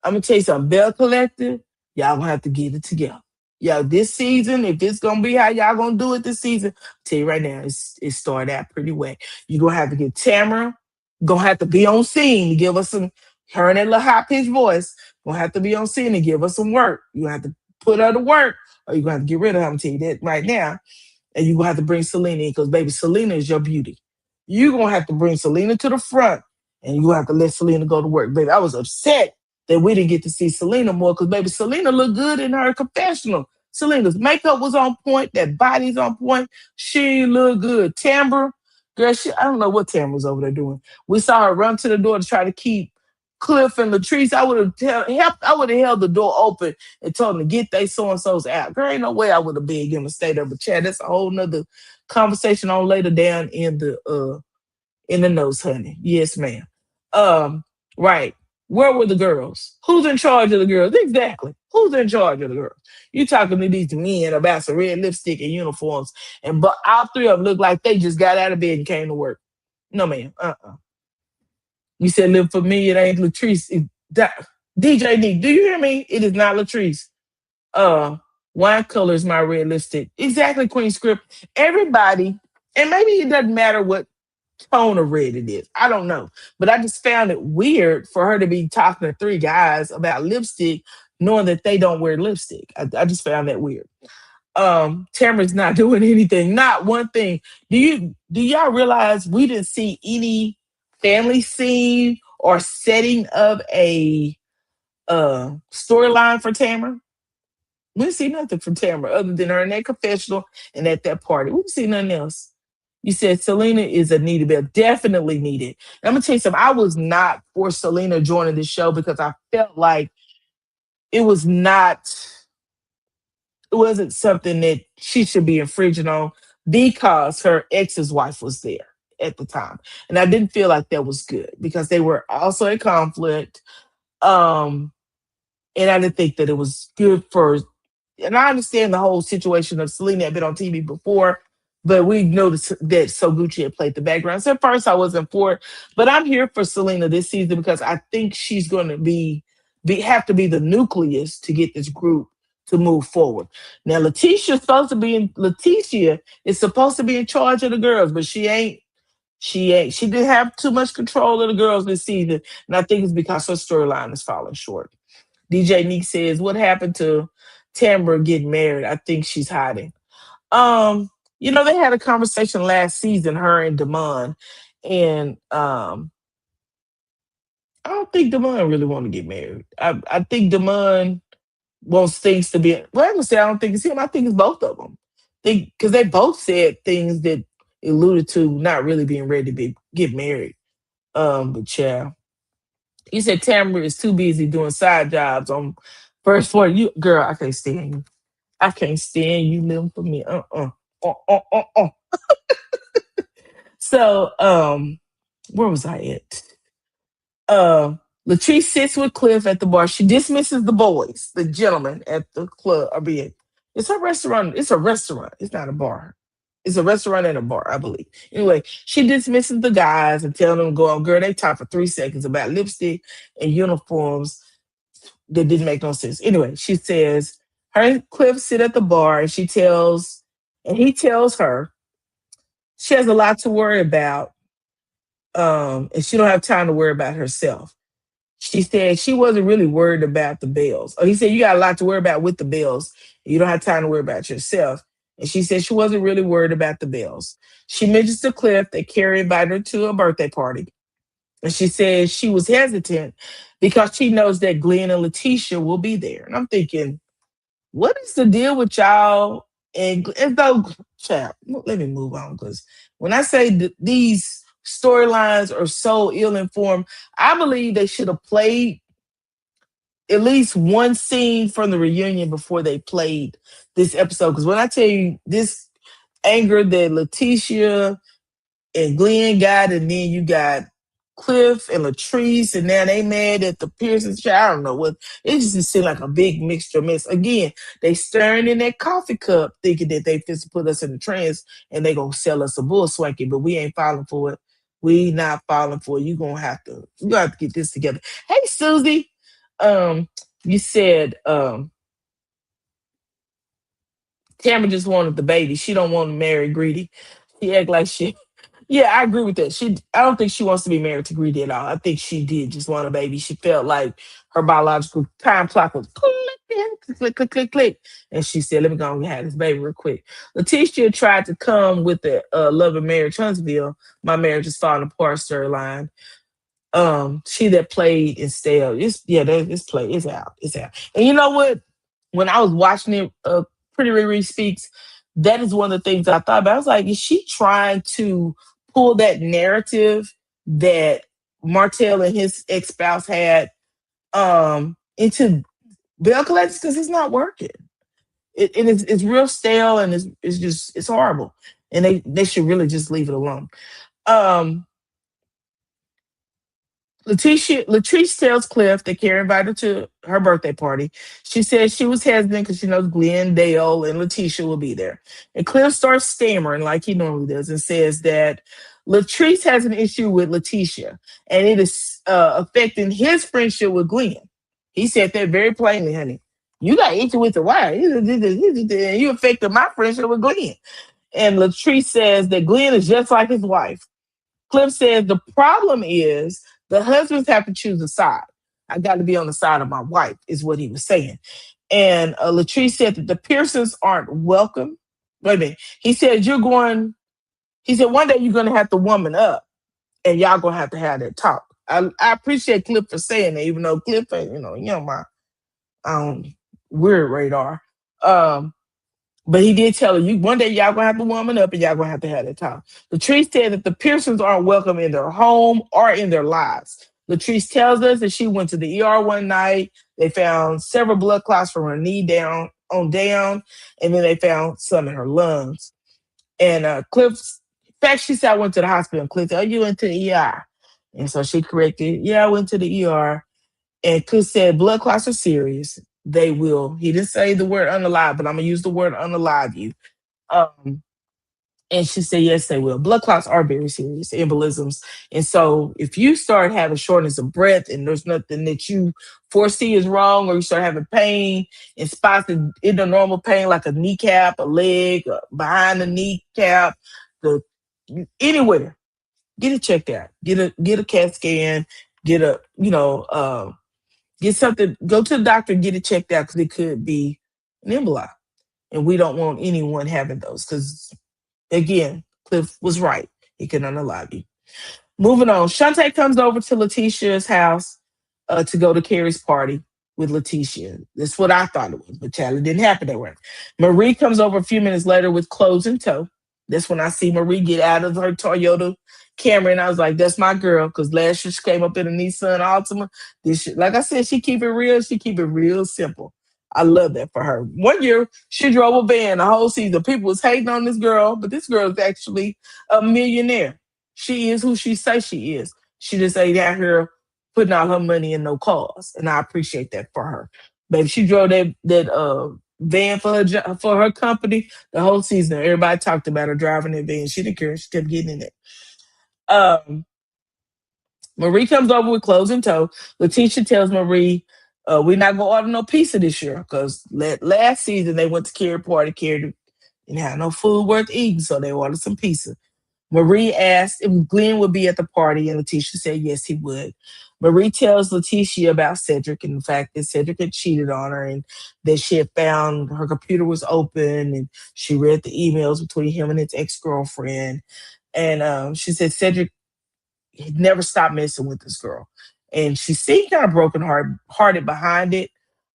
I'm gonna tell you something, Belle Collective, y'all gonna have to get it together. Yeah, this season, if it's gonna be how y'all gonna do it this season, I'll tell you right now, it started out pretty wet. You're gonna have to get Tamara, gonna have to be on scene to give us some her and that little high pitched voice, gonna have to be on scene and give us some work. You have to put her to work, or you're gonna have to get rid of her. I'm telling you that right now. And you're gonna have to bring Selena in because baby, Selena is your beauty. You're gonna have to bring Selena to the front and you have to let Selena go to work. Baby, I was upset that we didn't get to see Selena more because baby, Selena looked good in her confessional. Selena's makeup was on point, that body's on point. She looked good. Timbre, girl, I don't know what Timbre was over there doing. We saw her run to the door to try to keep Cliff and Latrice. I would have held the door open and told them to get they so and so's out. Girl, ain't no way I would have begged him to stay there. But Chad, that's a whole nother conversation on later down in the notes, honey. Yes, ma'am. Right. Where were the girls? Who's in charge of the girls? Exactly. Who's in charge of the girls? You talking to these men about some red lipstick and uniforms, but all three of them look like they just got out of bed and came to work. No, ma'am. You said live for me, it ain't Latrice. DJ Nick, do you hear me? It is not Latrice. Uh, Wine color is my red lipstick. Exactly, Queen Script. Everybody, and maybe it doesn't matter what tone of red it is. I don't know. But I just found it weird for her to be talking to three guys about lipstick, knowing that they don't wear lipstick. I just found that weird. Tamara's not doing anything, not one thing. Do y'all realize we didn't see any family scene or setting of a storyline for Tamara? We didn't see nothing from Tamara other than her in that confessional and at that party. We didn't see nothing else. You said Selena is a needed bell, definitely needed. And I'm gonna tell you something. I was not for Selena joining the show because I felt like it was not, it wasn't something that she should be infringing on because her ex's wife was there at the time. And I didn't feel like that was good because they were also in conflict. Um, and I didn't think that it was good for, and I understand the whole situation of Selena had been on TV before, but we noticed that Soguchi had played the background. So at first I wasn't for it, but I'm here for Selena this season because I think she's going to have to be the nucleus to get this group to move forward. Now Leticia is supposed to be in charge of the girls, but she ain't. She ain't. She didn't have too much control of the girls this season, and I think it's because her storyline is falling short. DJ Neek says, "What happened to Tamara getting married? I think she's hiding." Um, they had a conversation last season, her and Damon, and I don't think Damon really want to get married. I think Damon wants things to be. Well, I'm gonna say I don't think it's him. I think it's both of them. Because they both said things that alluded to not really being ready to get married. But yeah, he said Tamara is too busy doing side jobs on first floor. You girl, I can't stand you. I can't stand you living for me. So, where was I at? Latrice sits with Cliff at the bar. She dismisses the boys, the gentlemen at the club. I mean, it's a restaurant. It's a restaurant. It's not a bar. It's a restaurant and a bar, I believe. Anyway, she dismisses the guys and telling them to go on. Girl, they talk for 3 seconds about lipstick and uniforms that didn't make no sense. Anyway, she says her and Cliff sit at the bar and he tells her she has a lot to worry about, and she don't have time to worry about herself. She said she wasn't really worried about the bills. Or he said, you got a lot to worry about with the bills. You don't have time to worry about yourself. And she said she wasn't really worried about the bills. She mentions to Cliff that Carrie invited her to a birthday party. And she says she was hesitant because she knows that Glenn and Letitia will be there. And I'm thinking, what is the deal with y'all? And though, child, let me move on because when I say these storylines are so ill informed, I believe they should have played at least one scene from the reunion before they played this episode. Because when I tell you this anger that Letitia and Glenn got, and then you got Cliff and Latrice, and now they mad at the Pearsons. I don't know what. It just seemed like a big mixture mess. Again, they stirring in that coffee cup, thinking that they just put us in the trance and they gonna sell us a bull swanky, but we ain't falling for it. We not falling for it. You gonna have to. You gonna have to get this together. Hey, Susie, um, you said Tamara just wanted the baby. She don't want to marry Greedy. She act like she. Yeah, I agree with that. I don't think she wants to be married to Greedy at all. I think she did just want a baby. She felt like her biological time clock was click, click, click, click, click, and she said, "Let me go and have this baby real quick." Letitia tried to come with the Love and Marriage Huntsville. My marriage is falling apart storyline. She that played instead. This play is out. It's out. And you know what? When I was watching it, Pretty Riri Speaks, that is one of the things I thought about. I was like, is she trying to pull that narrative that Martell and his ex-spouse had into Belle Collective? Because it's not working. It's real stale and it's horrible. And they should really just leave it alone. Latrice tells Cliff that Carrie invited her to her birthday party. She says she was hesitant because she knows Glenn, Dale, and Letitia will be there. And Cliff starts stammering like he normally does and says that Latrice has an issue with Letitia and it is affecting his friendship with Glenn. He said that very plainly, honey. You got issue with the wife. You affected my friendship with Glenn. And Latrice says that Glenn is just like his wife. Cliff says the problem is the husbands have to choose a side. I got to be on the side of my wife, is what he was saying. And Latrice said that the Pearsons aren't welcome. Wait a minute. He said, you're going, he said, one day you're going to have to woman up and y'all going to have that talk. I appreciate Cliff for saying that, even though Cliff ain't, my um, weird radar. Um, but he did tell her, you one day y'all gonna have to woman up and y'all gonna have that talk. Latrice said that the Pearsons aren't welcome in their home or in their lives. Latrice tells us that she went to the ER one night. They found several blood clots from her knee down on down, and then they found some in her lungs. And Cliff's in fact, she said I went to the hospital. And Cliff said, oh, you went to the ER. And so she corrected, yeah, I went to the ER. And Cliff said, blood clots are serious. They will. He didn't say the word unalive, but I'm gonna use the word unalive you. Um, and she said, yes, they will. Blood clots are very serious, embolisms. And so if you start having shortness of breath and there's nothing that you foresee is wrong, or you start having pain in spots that in the normal pain, like a kneecap, a leg, behind the kneecap, the anywhere, get it checked out. Get a CAT scan, get a, get something, go to the doctor and get it checked out because it could be an emboli. And we don't want anyone having those because, again, Cliff was right. He can unalive you. Moving on, Shantae comes over to Letitia's house to go to Carrie's party with Letitia. That's what I thought it was, but child, it didn't happen that way. Marie comes over a few minutes later with clothes in tow. That's when I see Marie get out of her Toyota Camry, and I was like, "That's my girl." Because last year she came up in a Nissan Altima. This year, like I said, she keep it real. She keep it real simple. I love that for her. One year she drove a van the whole season. People was hating on this girl, but this girl is actually a millionaire. She is who she says she is. She just ain't out here putting all her money in no cars, and I appreciate that for her. Baby, she drove that van for for her company the whole season. Everybody talked about her driving that van. She didn't care. She kept getting in it. Um, Marie comes over with clothes in tow. Letitia tells Marie, we're not gonna order no pizza this year because last season they went to Carrie party. Carrie didn't have no food worth eating, so they ordered some pizza. Marie asked if Glenn would be at the party, and Letitia said yes, he would. Marie tells Letitia about Cedric and the fact that Cedric had cheated on her and that she had found her computer was open and she read the emails between him and his ex-girlfriend. And she said Cedric had never stopped messing with this girl. And she seemed kind of hearted behind it.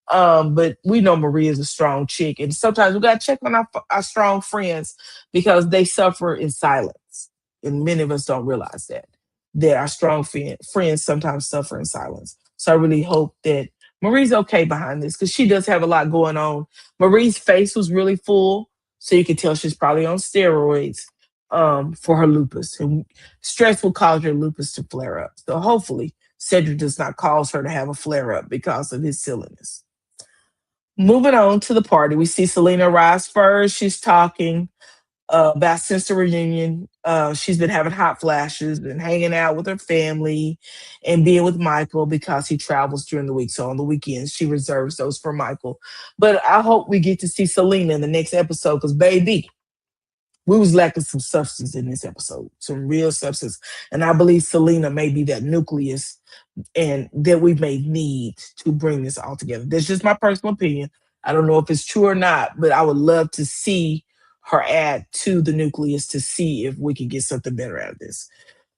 But we know Marie is a strong chick. And sometimes we got to check on our strong friends because they suffer in silence. And many of us don't realize that our strong friends sometimes suffer in silence. So I really hope that Marie's okay behind this because she does have a lot going on. Marie's face was really full, so you can tell she's probably on steroids for her lupus. And stress will cause your lupus to flare up. So hopefully Cedric does not cause her to have a flare up because of his silliness. Moving on to the party, we see Selena rise first. She's talking about since the reunion. She's been having hot flashes and hanging out with her family and being with Michael because he travels during the week. So on the weekends, she reserves those for Michael. But I hope we get to see Selena in the next episode because, baby, we was lacking some substance in this episode, some real substance. And I believe Selena may be that nucleus and that we may need to bring this all together. That's just my personal opinion. I don't know if it's true or not, but I would love to see her add to the nucleus to see if we can get something better out of this.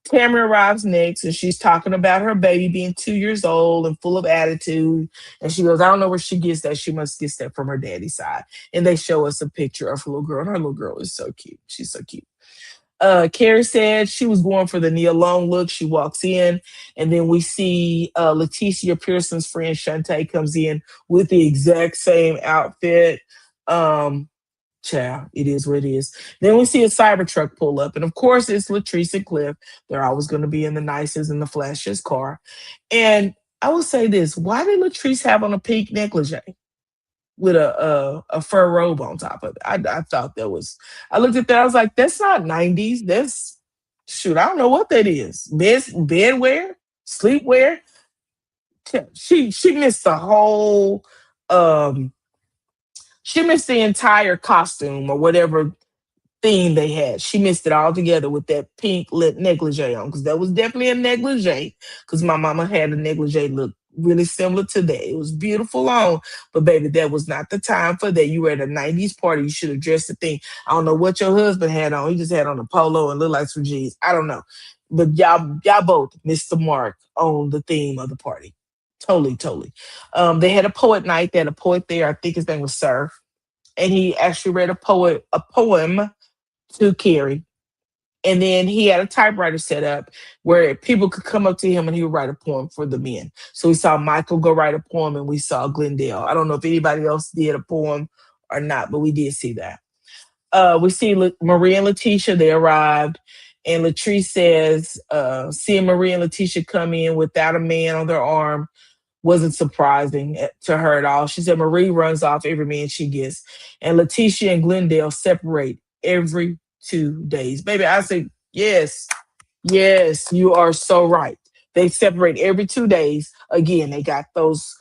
Tamara arrives next and she's talking about her baby being 2 years old and full of attitude. And she goes, I don't know where she gets that. She must get that from her daddy's side. And they show us a picture of her little girl. And her little girl is so cute. She's so cute. Carrie said she was going for the Nia Long look. She walks in, and then we see Letitia Pearson's friend Shantae comes in with the exact same outfit. Child, it is what it is. Then we see a Cybertruck pull up, and of course, it's Latrice and Cliff. They're always going to be in the nicest and the flashiest car. And I will say this: why did Latrice have on a pink negligee with a fur robe on top of it? I thought that was. I looked at that. I was like, that's not '90s. That's shoot. I don't know what that is. Bedwear, sleepwear. She missed the whole. Um, she missed the entire costume or whatever theme they had. She missed it all together with that pink lit negligee on because that was definitely a negligee because my mama had a negligee look really similar to that. It was beautiful on, but baby, that was not the time for that. You were at a 90s party. You should have dressed the thing. I don't know what your husband had on. He just had on a polo and looked like some jeans. I don't know. But y'all both missed the mark on the theme of the party. Totally, totally. They had a poet night. They had a poet there. I think his name was Sir. And he actually read a poem to Carrie, and then he had a typewriter set up where people could come up to him and he would write a poem for the men. So we saw Michael go write a poem and we saw Glendale. I don't know if anybody else did a poem or not, but we did see that. We see Marie and Letitia, they arrived. And Latrice says, seeing Marie and Letitia come in without a man on their arm wasn't surprising to her at all. She said Marie runs off every man she gets, and Letitia and Glendale separate every 2 days. Baby, I say yes, yes, you are so right. They separate every 2 days. Again, they got those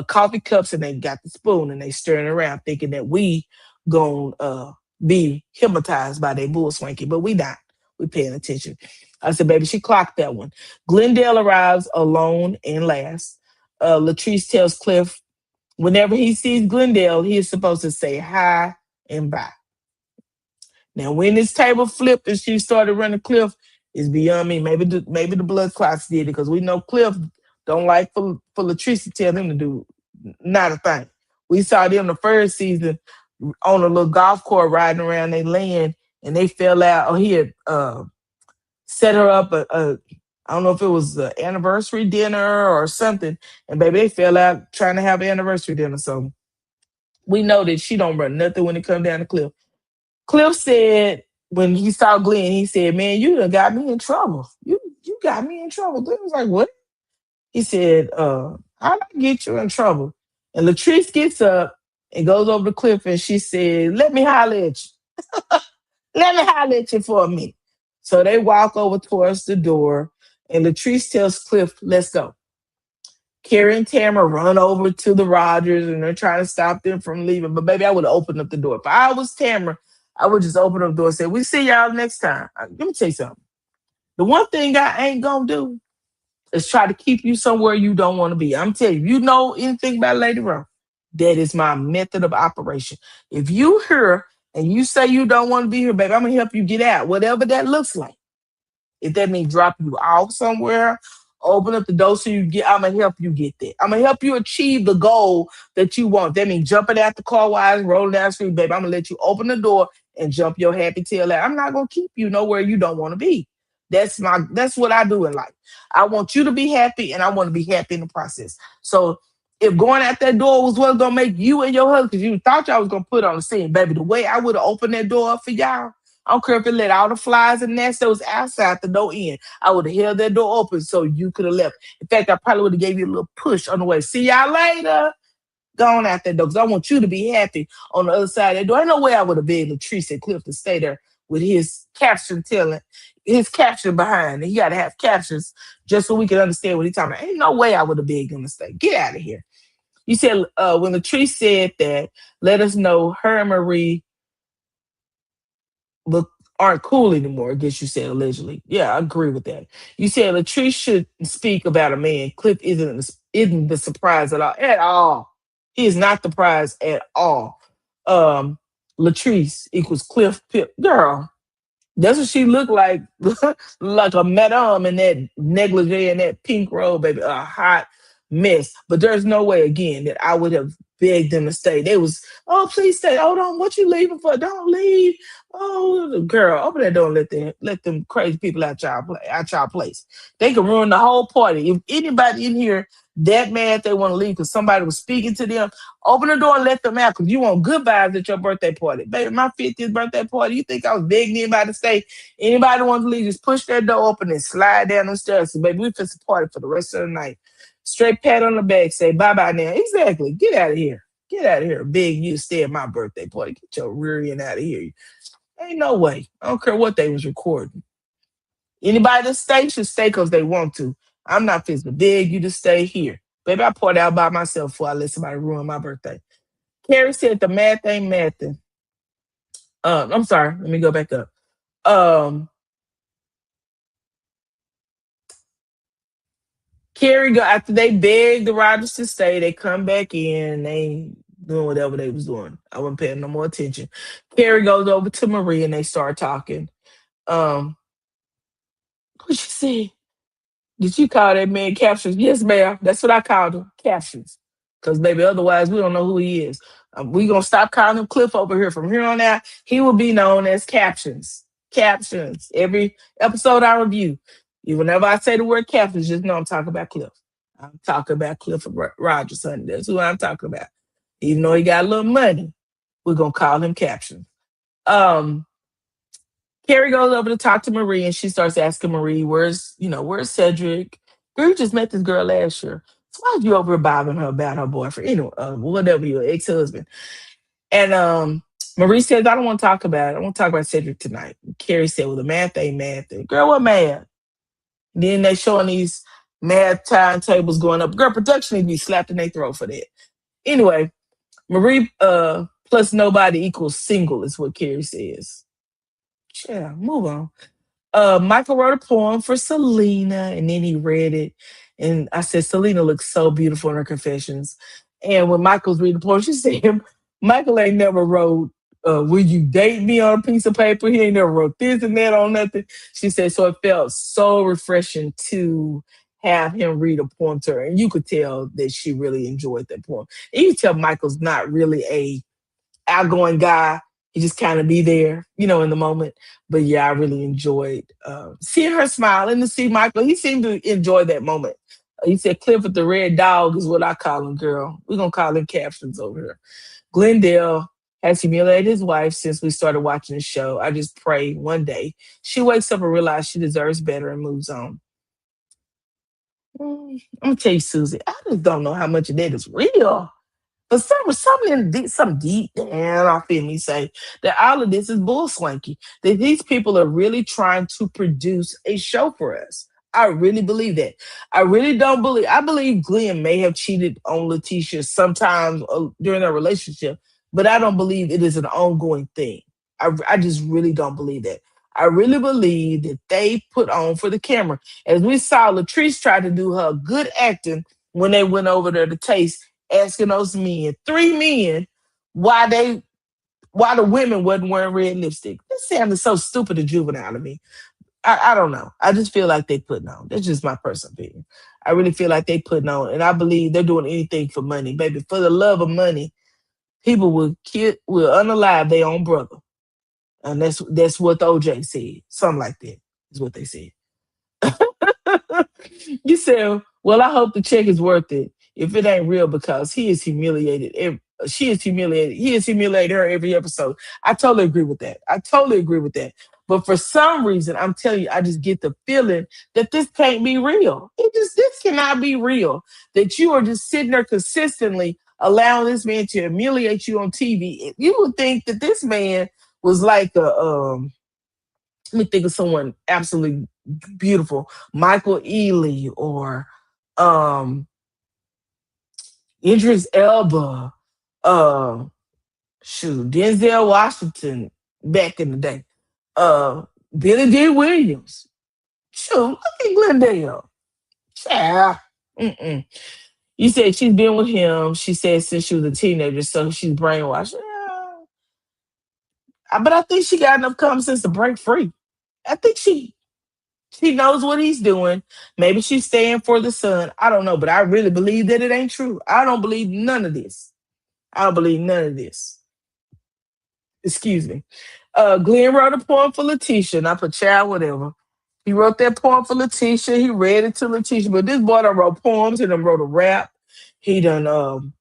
coffee cups and they got the spoon and they stirring around thinking that we gonna be hypnotized by their bull swanky, but we not. We paying attention. I said, baby, she clocked that one. Glendale arrives alone and last. Latrice tells Cliff whenever he sees Glendale, he is supposed to say hi and bye. Now, when this table flipped and she started running Cliff, is beyond me. Maybe the blood clots did it because we know Cliff don't like for Latrice to tell him to do not a thing. We saw them the first season on a little golf course riding around their land, and they fell out. Oh, he had set her up I don't know if it was an anniversary dinner or something, and baby, they fell out trying to have an anniversary dinner. So we know that she don't run nothing when it comes down to Cliff. Cliff said when he saw Glenn, he said, "Man, you done got me in trouble. You got me in trouble." Glenn was like, "What?" He said, "How'd I get you in trouble?" And Latrice gets up and goes over to Cliff and she said, "Let me holler at you. Let me holler at you for a minute." So they walk over towards the door and Latrice tells Cliff, "Let's go." Carrie and Tamara run over to the Rogers and they're trying to stop them from leaving. But baby, I would have opened up the door. If I was Tamara, I would just open up the door and say, "We see y'all next time." Let me tell you something. The one thing I ain't gonna do is try to keep you somewhere you don't want to be. I'm telling you, you know anything about LadyRo, that is my method of operation. If you here and you say you don't want to be here, baby, I'm gonna help you get out, whatever that looks like. If that means drop you off somewhere, open up the door so you get, I'm gonna help you get there. I'm gonna help you achieve the goal that you want. That means jumping out the car while it's rolling down the street, baby. I'm gonna let you open the door and jump your happy tail out. I'm not gonna keep you nowhere you don't want to be. That's what I do in life. I want you to be happy and I want to be happy in the process. So if going out that door was what's gonna make you and your husband, because you thought y'all was gonna put on the scene, baby, the way I would have opened that door up for y'all, I don't care if it let all the flies and gnats that was outside the door in. I would have held that door open so you could have left. In fact, I probably would have gave you a little push on the way. See y'all later. Go on out that door because I want you to be happy on the other side of that door. Ain't no way I would have been Latrice and Cliff to stay there with his caption telling, his caption behind. He got to have captions just so we can understand what he's talking about. Ain't no way I would have begged him to stay. Get out of here. You said when Latrice said that, let us know her and Marie look aren't cool anymore. I guess you said allegedly. Yeah, I agree with that. You said Latrice should speak about a man. Cliff isn't the surprise at all. At all. He is not the prize at all. Um, Latrice equals Cliff Pip. Girl, that's what she looked like, like a madame in that negligee and that pink robe, baby, a hot mess. But there's no way again that I would have begged them to stay. They was, "Oh, please stay. Hold on, what you leaving for? Don't leave." Oh, girl, open that door and let them crazy people out y'all place. They can ruin the whole party. If anybody in here that mad they want to leave because somebody was speaking to them, open the door and let them out because you want good vibes at your birthday party. Baby, my 50th birthday party, you think I was begging anybody to stay? Anybody wants to leave, just push that door open and slide down the stairs. So, baby, we fix a party for the rest of the night. Straight pat on the back, say bye-bye now. Exactly. Get out of here. Get out of here. Beg you to stay at my birthday party. Get your rear end out of here. Ain't no way. I don't care what they was recording. Anybody that stay should stay because they want to. I'm not fixing to beg you to stay here. Baby, I poured out by myself before I let somebody ruin my birthday. Carrie said the math ain't mathing. I'm sorry. Let me go back up. Um, Carrie go after they begged the Rogers to stay, they come back in, they doing whatever they was doing. I wasn't paying no more attention. Carrie goes over to Marie and they start talking. Um, what she said? Did you call that man captions? Yes, ma'am. That's what I called him. Captions. Because maybe otherwise we don't know who he is. We gonna stop calling him Cliff over here. From here on out, he will be known as Captions. Captions. Every episode I review. Whenever I say the word captions, just know I'm talking about Cliff. I'm talking about Cliff Rogers, honey. That's who I'm talking about. Even though he got a little money, we're gonna call him Captions. Um, Carrie goes over to talk to Marie and she starts asking Marie, where's Cedric? Girl, you just met this girl last year. So why'd you over here bothering her about her boyfriend? Whatever, your ex-husband. And Marie says, I don't want to talk about it. I want to talk about Cedric tonight. Carrie said, well, the math ain't math. Girl, what math? Then they showing these math timetables going up. Girl, production need to be slapped in their throat for that. Anyway, Marie plus nobody equals single is what Carrie says. Yeah, move on. Michael wrote a poem for Selena, and then he read it. And I said, Selena looks so beautiful in her confessions. And when Michael's reading the poem, she said, Michael ain't never wrote, will you date me on a piece of paper? He ain't never wrote this and that on nothing. She said, so it felt so refreshing to have him read a poem to her. And you could tell that she really enjoyed that poem. And you tell Michael's not really a outgoing guy. He just kind of be there, in the moment. But yeah, I really enjoyed seeing her smile and to see Michael. He seemed to enjoy that moment. He said, Cliff with the red dog is what I call him, girl. We're going to call him captions over here. Glendale has humiliated his wife since we started watching the show. I just pray one day she wakes up and realizes she deserves better and moves on. I'm going to tell you, Susie, I just don't know how much of that is real. But some deep down off in me say that all of this is bull swanky. That these people are really trying to produce a show for us. I really believe that. I really don't believe. I believe Glenn may have cheated on Letitia sometimes during their relationship, but I don't believe it is an ongoing thing. I just really don't believe that. I really believe that they put on for the camera. As we saw, Latrice tried to do her good acting when they went over there to taste, asking those men, three men, why the women wasn't wearing red lipstick. This sounded so stupid and juvenile to me. I don't know. I just feel like they putting on. That's just my personal opinion. I really feel like they putting on, and I believe they're doing anything for money, baby. For the love of money, people will unalive their own brother, and that's what the OJ said. Something like that is what they said. You said, well, I hope the check is worth it if it ain't real because he is humiliated. She is humiliated. He is humiliated her every episode. I totally agree with that. I totally agree with that. But for some reason, I'm telling you, I just get the feeling that this can't be real. This cannot be real. That you are just sitting there consistently allowing this man to humiliate you on TV. You would think that this man was like let me think of someone absolutely beautiful, Michael Ealy or um Idris Elba, uh Denzel Washington back in the day, uh Billy D. Williams. Shoot, look at Glendale. Yeah. Mm-mm. You said she's been with him, she said, since she was a teenager, so she's brainwashed. Yeah. But I think she got enough common sense to break free. I think she knows what he's doing. Maybe she's staying for the son. I don't know, but I really believe that it ain't true. I don't believe none of this. I don't believe none of this. Excuse me. Glenn wrote a poem for Letitia, not for child, whatever. He wrote that poem for Letitia. He read it to Letitia, but this boy done wrote poems. He done wrote a rap. He done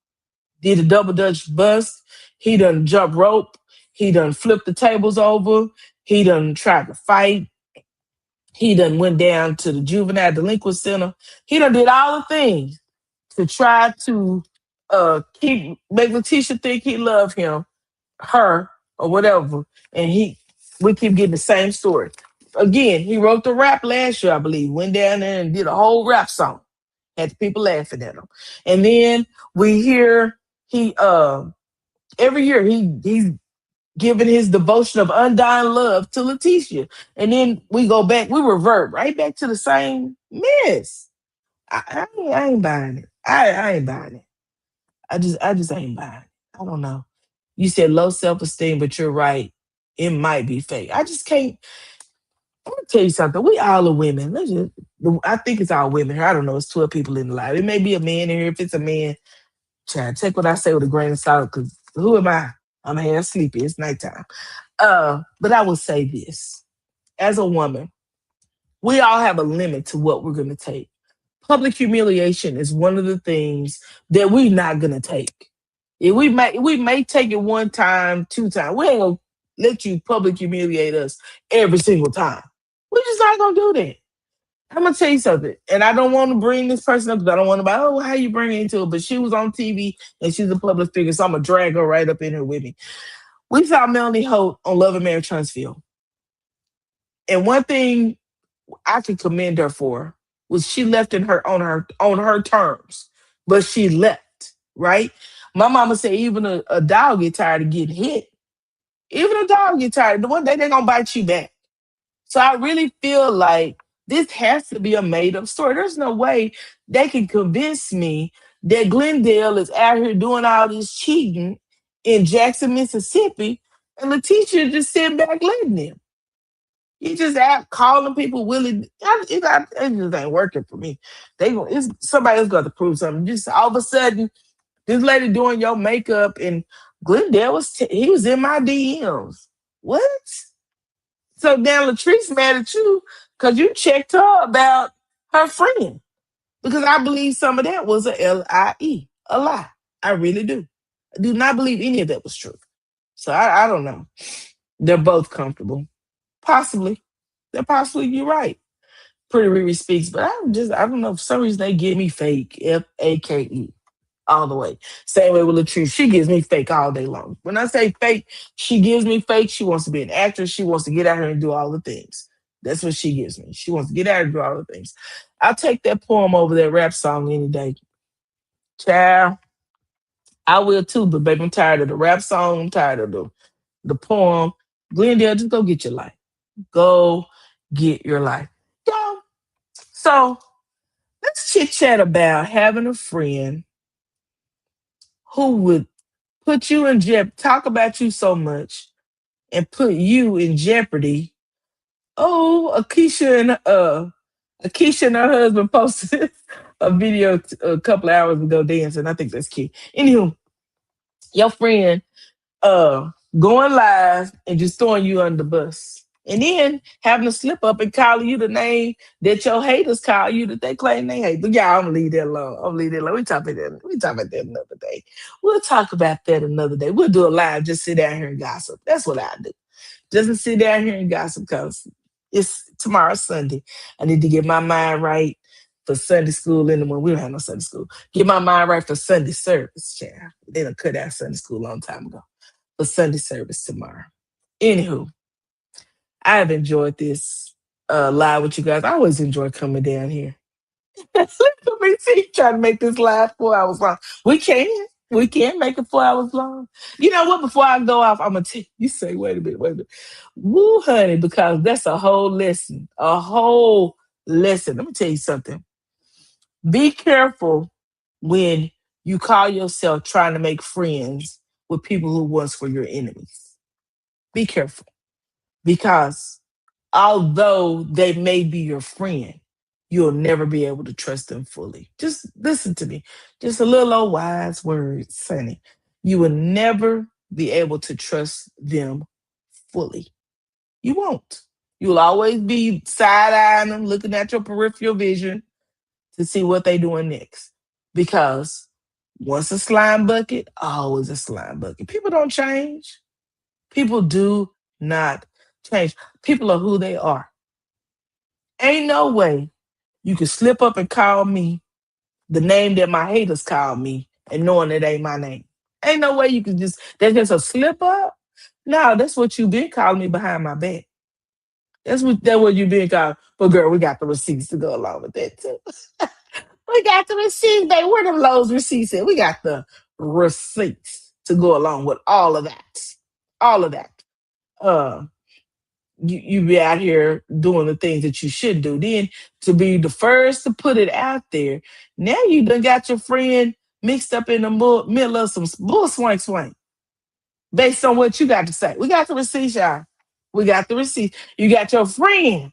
did a double dutch bust. He done jump rope. He done flipped the tables over. He done tried to fight. He done went down to the juvenile delinquent center. He done did all the things to try to make Letitia think he loved him, her, or whatever. And we keep getting the same story. Again, he wrote the rap last year, I believe. Went down there and did a whole rap song. Had the people laughing at him. And then we hear he every year he's giving his devotion of undying love to Letitia. And then we revert right back to the same mess. I ain't buying it. I ain't buying it. I just ain't buying it. I don't know. You said low self esteem, but you're right. It might be fake. I just can't. I'm gonna tell you something. We all are women. I think it's all women here. I don't know. It's 12 people in the live. It may be a man in here. If it's a man, try take what I say with a grain of salt. Because who am I? I'm half sleepy. It's nighttime. But I will say this: as a woman, we all have a limit to what we're gonna take. Public humiliation is one of the things that we're not gonna take. Yeah, we may take it one time, two times. We ain't gonna let you public humiliate us every single time. We're just not gonna do that. I'm gonna tell you something, and I don't want to bring this person up because I don't want to. Oh, how you bring it into it? But she was on TV and she's a public figure, so I'm gonna drag her right up in here with me. We saw Melanie Holt on Love and Marriage Huntsville, and one thing I can commend her for was she left in her terms, but she left right. My mama said even a dog get tired of getting hit. Even a dog get tired. The one day they're gonna bite you back. So I really feel like this has to be a made up story. There's no way they can convince me that Glendale is out here doing all this cheating in Jackson, Mississippi, and Letitia just sitting back letting them. You just out calling people willing. It just ain't working for me. Somebody else got to prove something. Just all of a sudden, this lady doing your makeup and Glendale he was in my DMs. What? So now Latrice mad at you because you checked her about her friend. Because I believe some of that was a lie, a lie. I really do. I do not believe any of that was true. So I don't know. They're both comfortable. Possibly. They're possibly, you're right. Pretty Riri speaks, but I don't know. For some reason, they give me fake, Fake, all the way. Same way with Latrice. She gives me fake all day long. When I say fake, she gives me fake. She wants to be an actress. She wants to get out here and do all the things. That's what she gives me. She wants to get out and do all the things. I'll take that poem over that rap song any day. Child, I will too, but baby, I'm tired of the rap song. I'm tired of the poem. Glendale, just go get your life. Go get your life. Yo, so let's chit chat about having a friend who would put you in jeopardy, talk about you so much, and put you in jeopardy. Oh, Akeisha and her husband posted a video a couple of hours ago dancing. I think that's cute. Anywho, your friend going live and just throwing you under the bus. And then having to slip up and calling you the name that your haters call you that they claim they hate. But yeah, I'm gonna leave that alone. I'm gonna leave that alone. We talk about that another day. We'll talk about that another day. We'll do a live, just sit down here and gossip. That's what I do. Just sit down here and gossip because it's tomorrow Sunday. I need to get my mind right for Sunday school in the morning. We don't have no Sunday school. Get my mind right for Sunday service, child. They done cut out Sunday school a long time ago. For Sunday service tomorrow. Anywho, I have enjoyed this live with you guys. I always enjoy coming down here. Look at me trying to make this live 4 hours long. We can. We can make it 4 hours long. You know what? Before I go off, I'm gonna tell you say, wait a minute, wait a minute. Woo, honey, because that's a whole lesson. A whole lesson. Let me tell you something. Be careful when you call yourself trying to make friends with people who once were your enemies. Be careful. Because although they may be your friend, you'll never be able to trust them fully. Just listen to me. Just a little old wise words, Sonny. You will never be able to trust them fully. You won't. You'll always be side eyeing them, looking at your peripheral vision to see what they're doing next. Because once a slime bucket, always a slime bucket. People don't change. People do not change. People are who they are. Ain't no way you can slip up and call me the name that my haters call me and knowing it ain't my name. Ain't no way you can that's just a slip up. No, that's what you been calling me behind my back. That's what you been called. But girl, we got the receipts to go along with that too. We got the receipts, baby. Where them Lowe's receipts at? We got the receipts to go along with all of that. All of that. Uh you be out here doing the things that you should do. Then to be the first to put it out there, now you done got your friend mixed up in the middle of some bull swing based on what you got to say. We got the receipts, y'all. We got the receipts. You got your friend,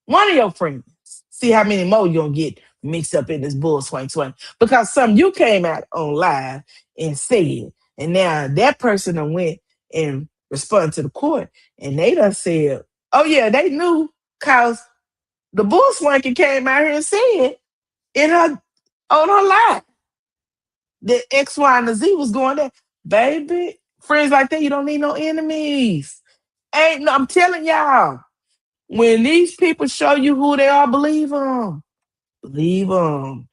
one of your friends. See how many more you gonna get mixed up in this bull swing. Because some you came out on live and said, and now that person done went and responded to the court, and they done said, oh yeah, they knew cause the bull swanky came out here and said in her on her live that X, Y, and the Z was going there. Baby, friends like that, you don't need no enemies. Ain't no, I'm telling y'all, when these people show you who they are, believe them. Believe them.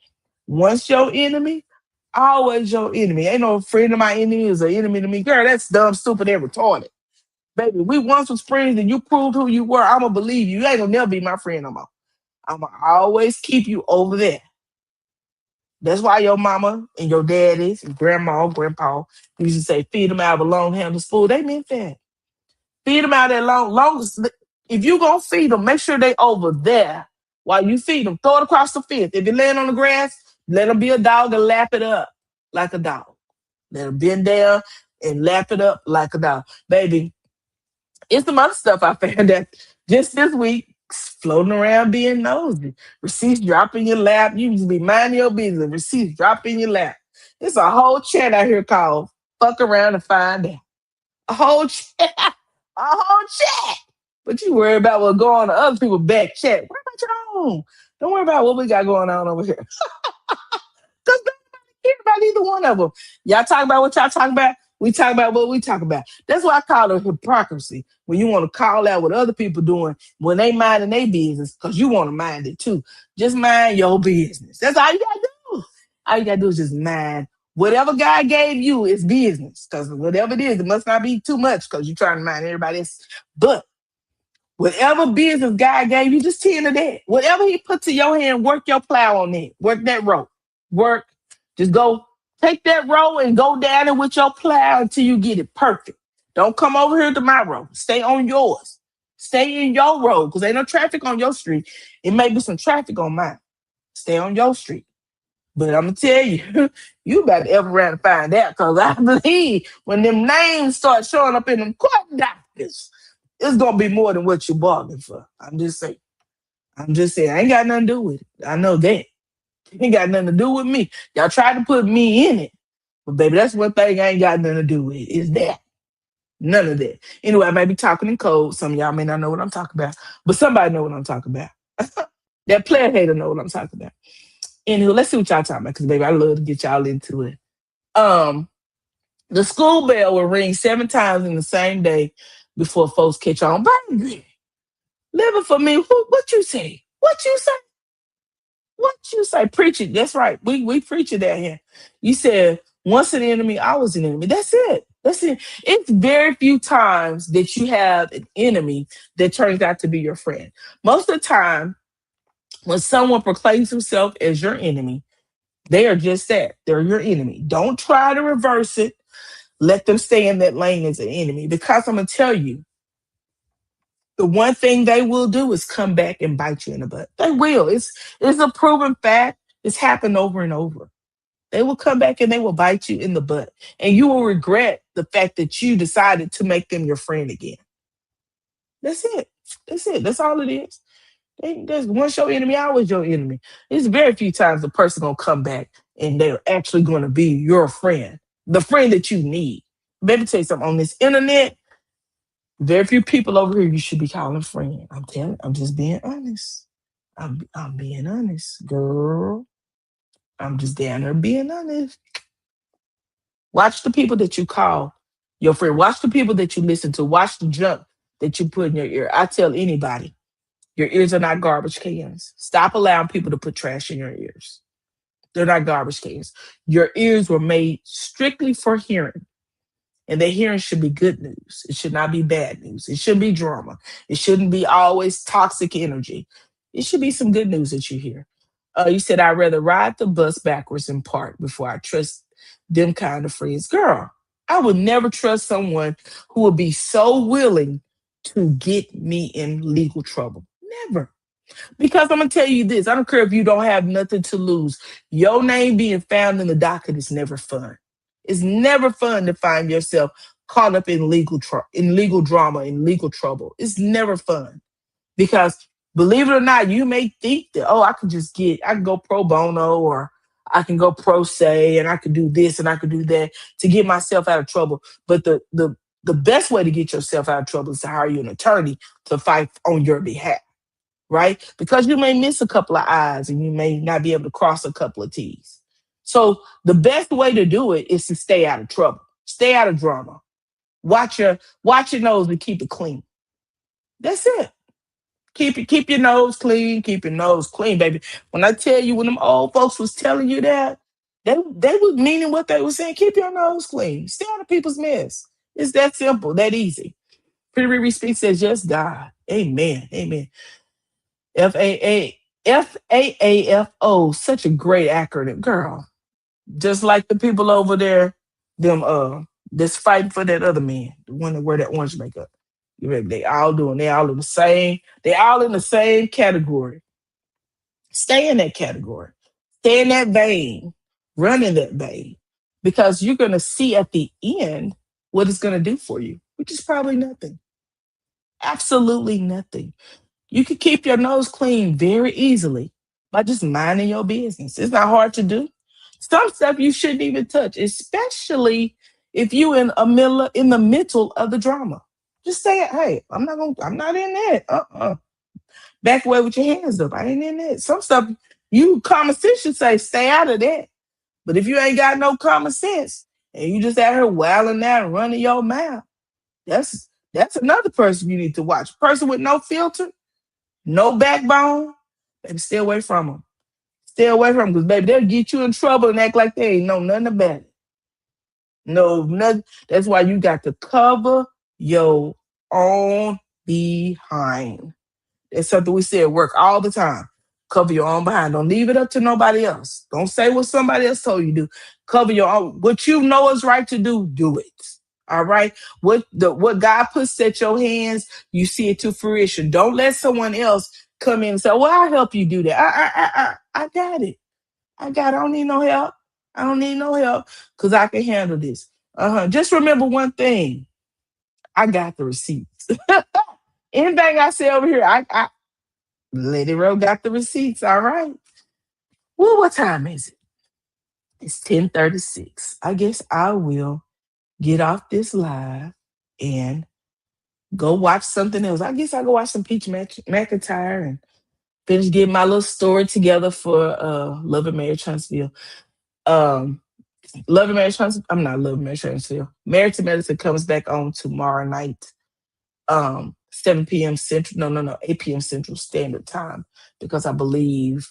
Once your enemy, always your enemy. Ain't no friend of my enemy is an enemy to me. Girl, that's dumb, stupid, and retarded. Baby, we once was friends and you proved who you were. I'ma believe you. You ain't gonna never be my friend no more. I'ma always keep you over there. That's why your mama and your daddies and grandma, grandpa used to say, feed them out of a long handle spoon. They meant that. Feed them out that longest. If you gonna feed them, make sure they over there while you feed them. Throw it across the fence. If you're laying on the grass, let them be a dog and lap it up like a dog. Let them bend down and lap it up like a dog. Baby, it's some other stuff I found that just this week, floating around being nosy. Receipts drop in your lap. You just be minding your business. Receipts drop in your lap. It's a whole chat out here called Fuck Around and Find Out. A whole chat. A whole chat. But you worry about what going on to other people's back chat. Worry about your own. Don't worry about what we got going on over here. Because care about either one of them. Y'all talk about what y'all talk about. We talk about what we talk about. That's why I call it hypocrisy. When you want to call out what other people doing when they minding their business, because you want to mind it too. Just mind your business. That's all you gotta do. All you gotta do is just mind whatever God gave you is business. Because whatever it is, it must not be too much because you're trying to mind everybody else. But whatever business God gave you, just tend to that. Whatever He put to your hand, work your plow on it. Work that rope. Work. Just go take that row and go down it with your plow until you get it perfect. Don't come over here to my road. Stay on yours. Stay in your road because ain't no traffic on your street. It may be some traffic on mine. Stay on your street. But I'm gonna tell you, you about to ever around to find out because I believe when them names start showing up in them court documents, it's gonna be more than what you bargained for. I'm just saying. I'm just saying. I ain't got nothing to do with it. I know that. It ain't got nothing to do with me. Y'all tried to put me in it. But baby, that's one thing I ain't got nothing to do with. Is that. None of that. Anyway, I may be talking in code. Some of y'all may not know what I'm talking about. But somebody know what I'm talking about. That player hater know what I'm talking about. Anyway, let's see what y'all talking about. Because baby, I love to get y'all into it. Um, the school bell will ring 7 times in the same day before folks catch on. Baby, living for me. What you say? What you say? What you say? Preach it. That's right. We preach it down here. You said once an enemy, always an enemy. That's it. That's it. It's very few times that you have an enemy that turns out to be your friend. Most of the time, when someone proclaims himself as your enemy, they are just that. They're your enemy. Don't try to reverse it. Let them stay in that lane as an enemy. Because I'm gonna tell you, the one thing they will do is come back and bite you in the butt. They will. It's a proven fact. It's happened over and over. They will come back and they will bite you in the butt. And you will regret the fact that you decided to make them your friend again. That's it. That's it. That's all it is. There's once your enemy, always your enemy. It's very few times a person gonna come back and they're actually gonna be your friend. The friend that you need. Let me tell you something. On this internet, very few people over here you should be calling friend. I'm just being honest. I'm being honest, girl. I'm just down there being honest. Watch the people that you call your friend. Watch the people that you listen to. Watch the junk that you put in your ear. I tell anybody, your ears are not garbage cans. Stop allowing people to put trash in your ears. They're not garbage cans. Your ears were made strictly for hearing. And the hearing should be good news. It should not be bad news. It shouldn't be drama. It shouldn't be always toxic energy. It should be some good news that you hear. You said, I'd rather ride the bus backwards and park before I trust them kind of friends. Girl, I would never trust someone who would be so willing. to get me in legal trouble. Never. Because I'm gonna tell you this, I don't care if you don't have nothing to lose. Your name being found in the docket is never fun. It's never fun to find yourself caught up in in legal drama, in legal trouble. It's never fun because believe it or not, you may think that I can go pro bono or I can go pro se and I can do this and I can do that to get myself out of trouble. But the best way to get yourself out of trouble is to hire you an attorney to fight on your behalf, right? Because you may miss a couple of I's and you may not be able to cross a couple of T's. So the best way to do it is to stay out of trouble, stay out of drama. Watch your nose and keep it clean. That's it. Keep your nose clean, keep your nose clean, baby. When I tell you when them old folks was telling you that, they was meaning what they were saying. Keep your nose clean. Stay out of people's mess. It's that simple, that easy. Pretty Riri Speak says, yes, God. Amen. Amen. FAAFO, such a great acronym, girl. Just like the people over there, them that's fighting for that other man, the one that wear that orange makeup. You ready? They all in the same, they all in the same category. Stay in that category. Stay in that vein. Run in that vein. Because you're gonna see at the end what it's gonna do for you, which is probably nothing. Absolutely nothing. You can keep your nose clean very easily by just minding your business. It's not hard to do. Some stuff you shouldn't even touch, especially if you in the middle of the drama. Just say, hey, I'm not in that. Back away with your hands up. I ain't in that. Some stuff you common sense should say, stay out of that. But if you ain't got no common sense and you just out here wilding out and running your mouth, that's another person you need to watch. Person with no filter, no backbone, baby, stay away from them. Stay away from them because, baby, they'll get you in trouble and act like they ain't know nothing about it. No, nothing. That's why you got to cover your own behind. That's something we say at work all the time. Cover your own behind. Don't leave it up to nobody else. Don't say what somebody else told you to do. Cover your own. What you know is right to do it. All right. What God puts at your hands, you see it to fruition. Don't let someone else come in and say, "Well, I'll help you do that." I got it. I got it. I don't need no help. I don't need no help because I can handle this. Just remember one thing. I got the receipts. Anything I say over here, I LadyRo got the receipts. All right. Well, what time is it? It's 10:36. I guess I will get off this live and go watch something else. I guess I'll go watch some Peach McIntyre and finish getting my little story together for Love and Marriage Huntsville. Um, Love and Marriage Huntsville. I'm not Love and Marriage Huntsville. Married to Medicine comes back on tomorrow night. 7 p.m. Central. No, 8 p.m. Central Standard Time because I believe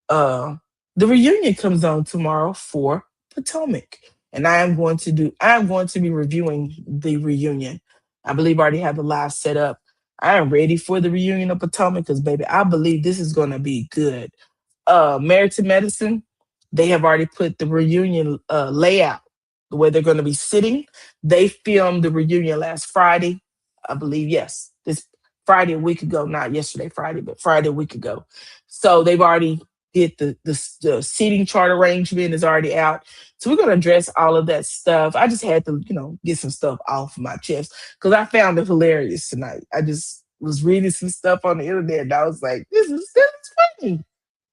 uh the reunion comes on tomorrow for Potomac. And I'm going to be reviewing the reunion. I believe I already have the live set up. I am ready for the reunion of Potomac because baby, I believe this is gonna be good. Married to Medicine, they have already put the reunion layout, the way they're gonna be sitting. They filmed the reunion last Friday. I believe, yes. This Friday a week ago, not yesterday, Friday, but Friday a week ago. So they've already did the seating chart arrangement is already out. So we're gonna address all of that stuff. I just had to, get some stuff off my chest because I found it hilarious tonight. I just was reading some stuff on the internet and I was like, this is funny.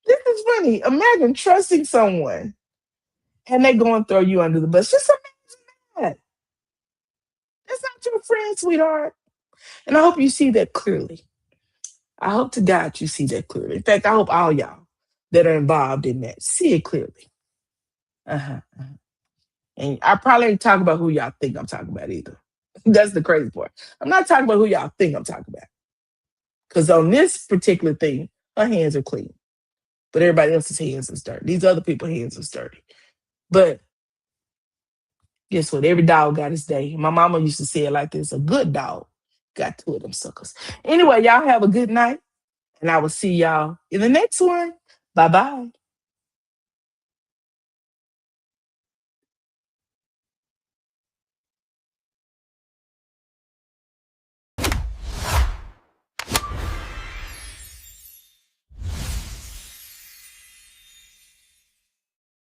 This is funny. Imagine trusting someone and they go and throw you under the bus. Just imagine that. That's not your friend, sweetheart. And I hope you see that clearly. I hope to God you see that clearly. In fact, I hope all y'all that are involved in that see it clearly. Uh-huh. And I probably ain't talking about who y'all think I'm talking about either. That's the crazy part. I'm not talking about who y'all think I'm talking about. Because on this particular thing, her hands are clean. But everybody else's hands is dirty. These other people's hands is dirty. But guess what? Every dog got his day. My mama used to say it like this: a good dog got two of them suckers. Anyway, y'all have a good night. And I will see y'all in the next one. Bye bye.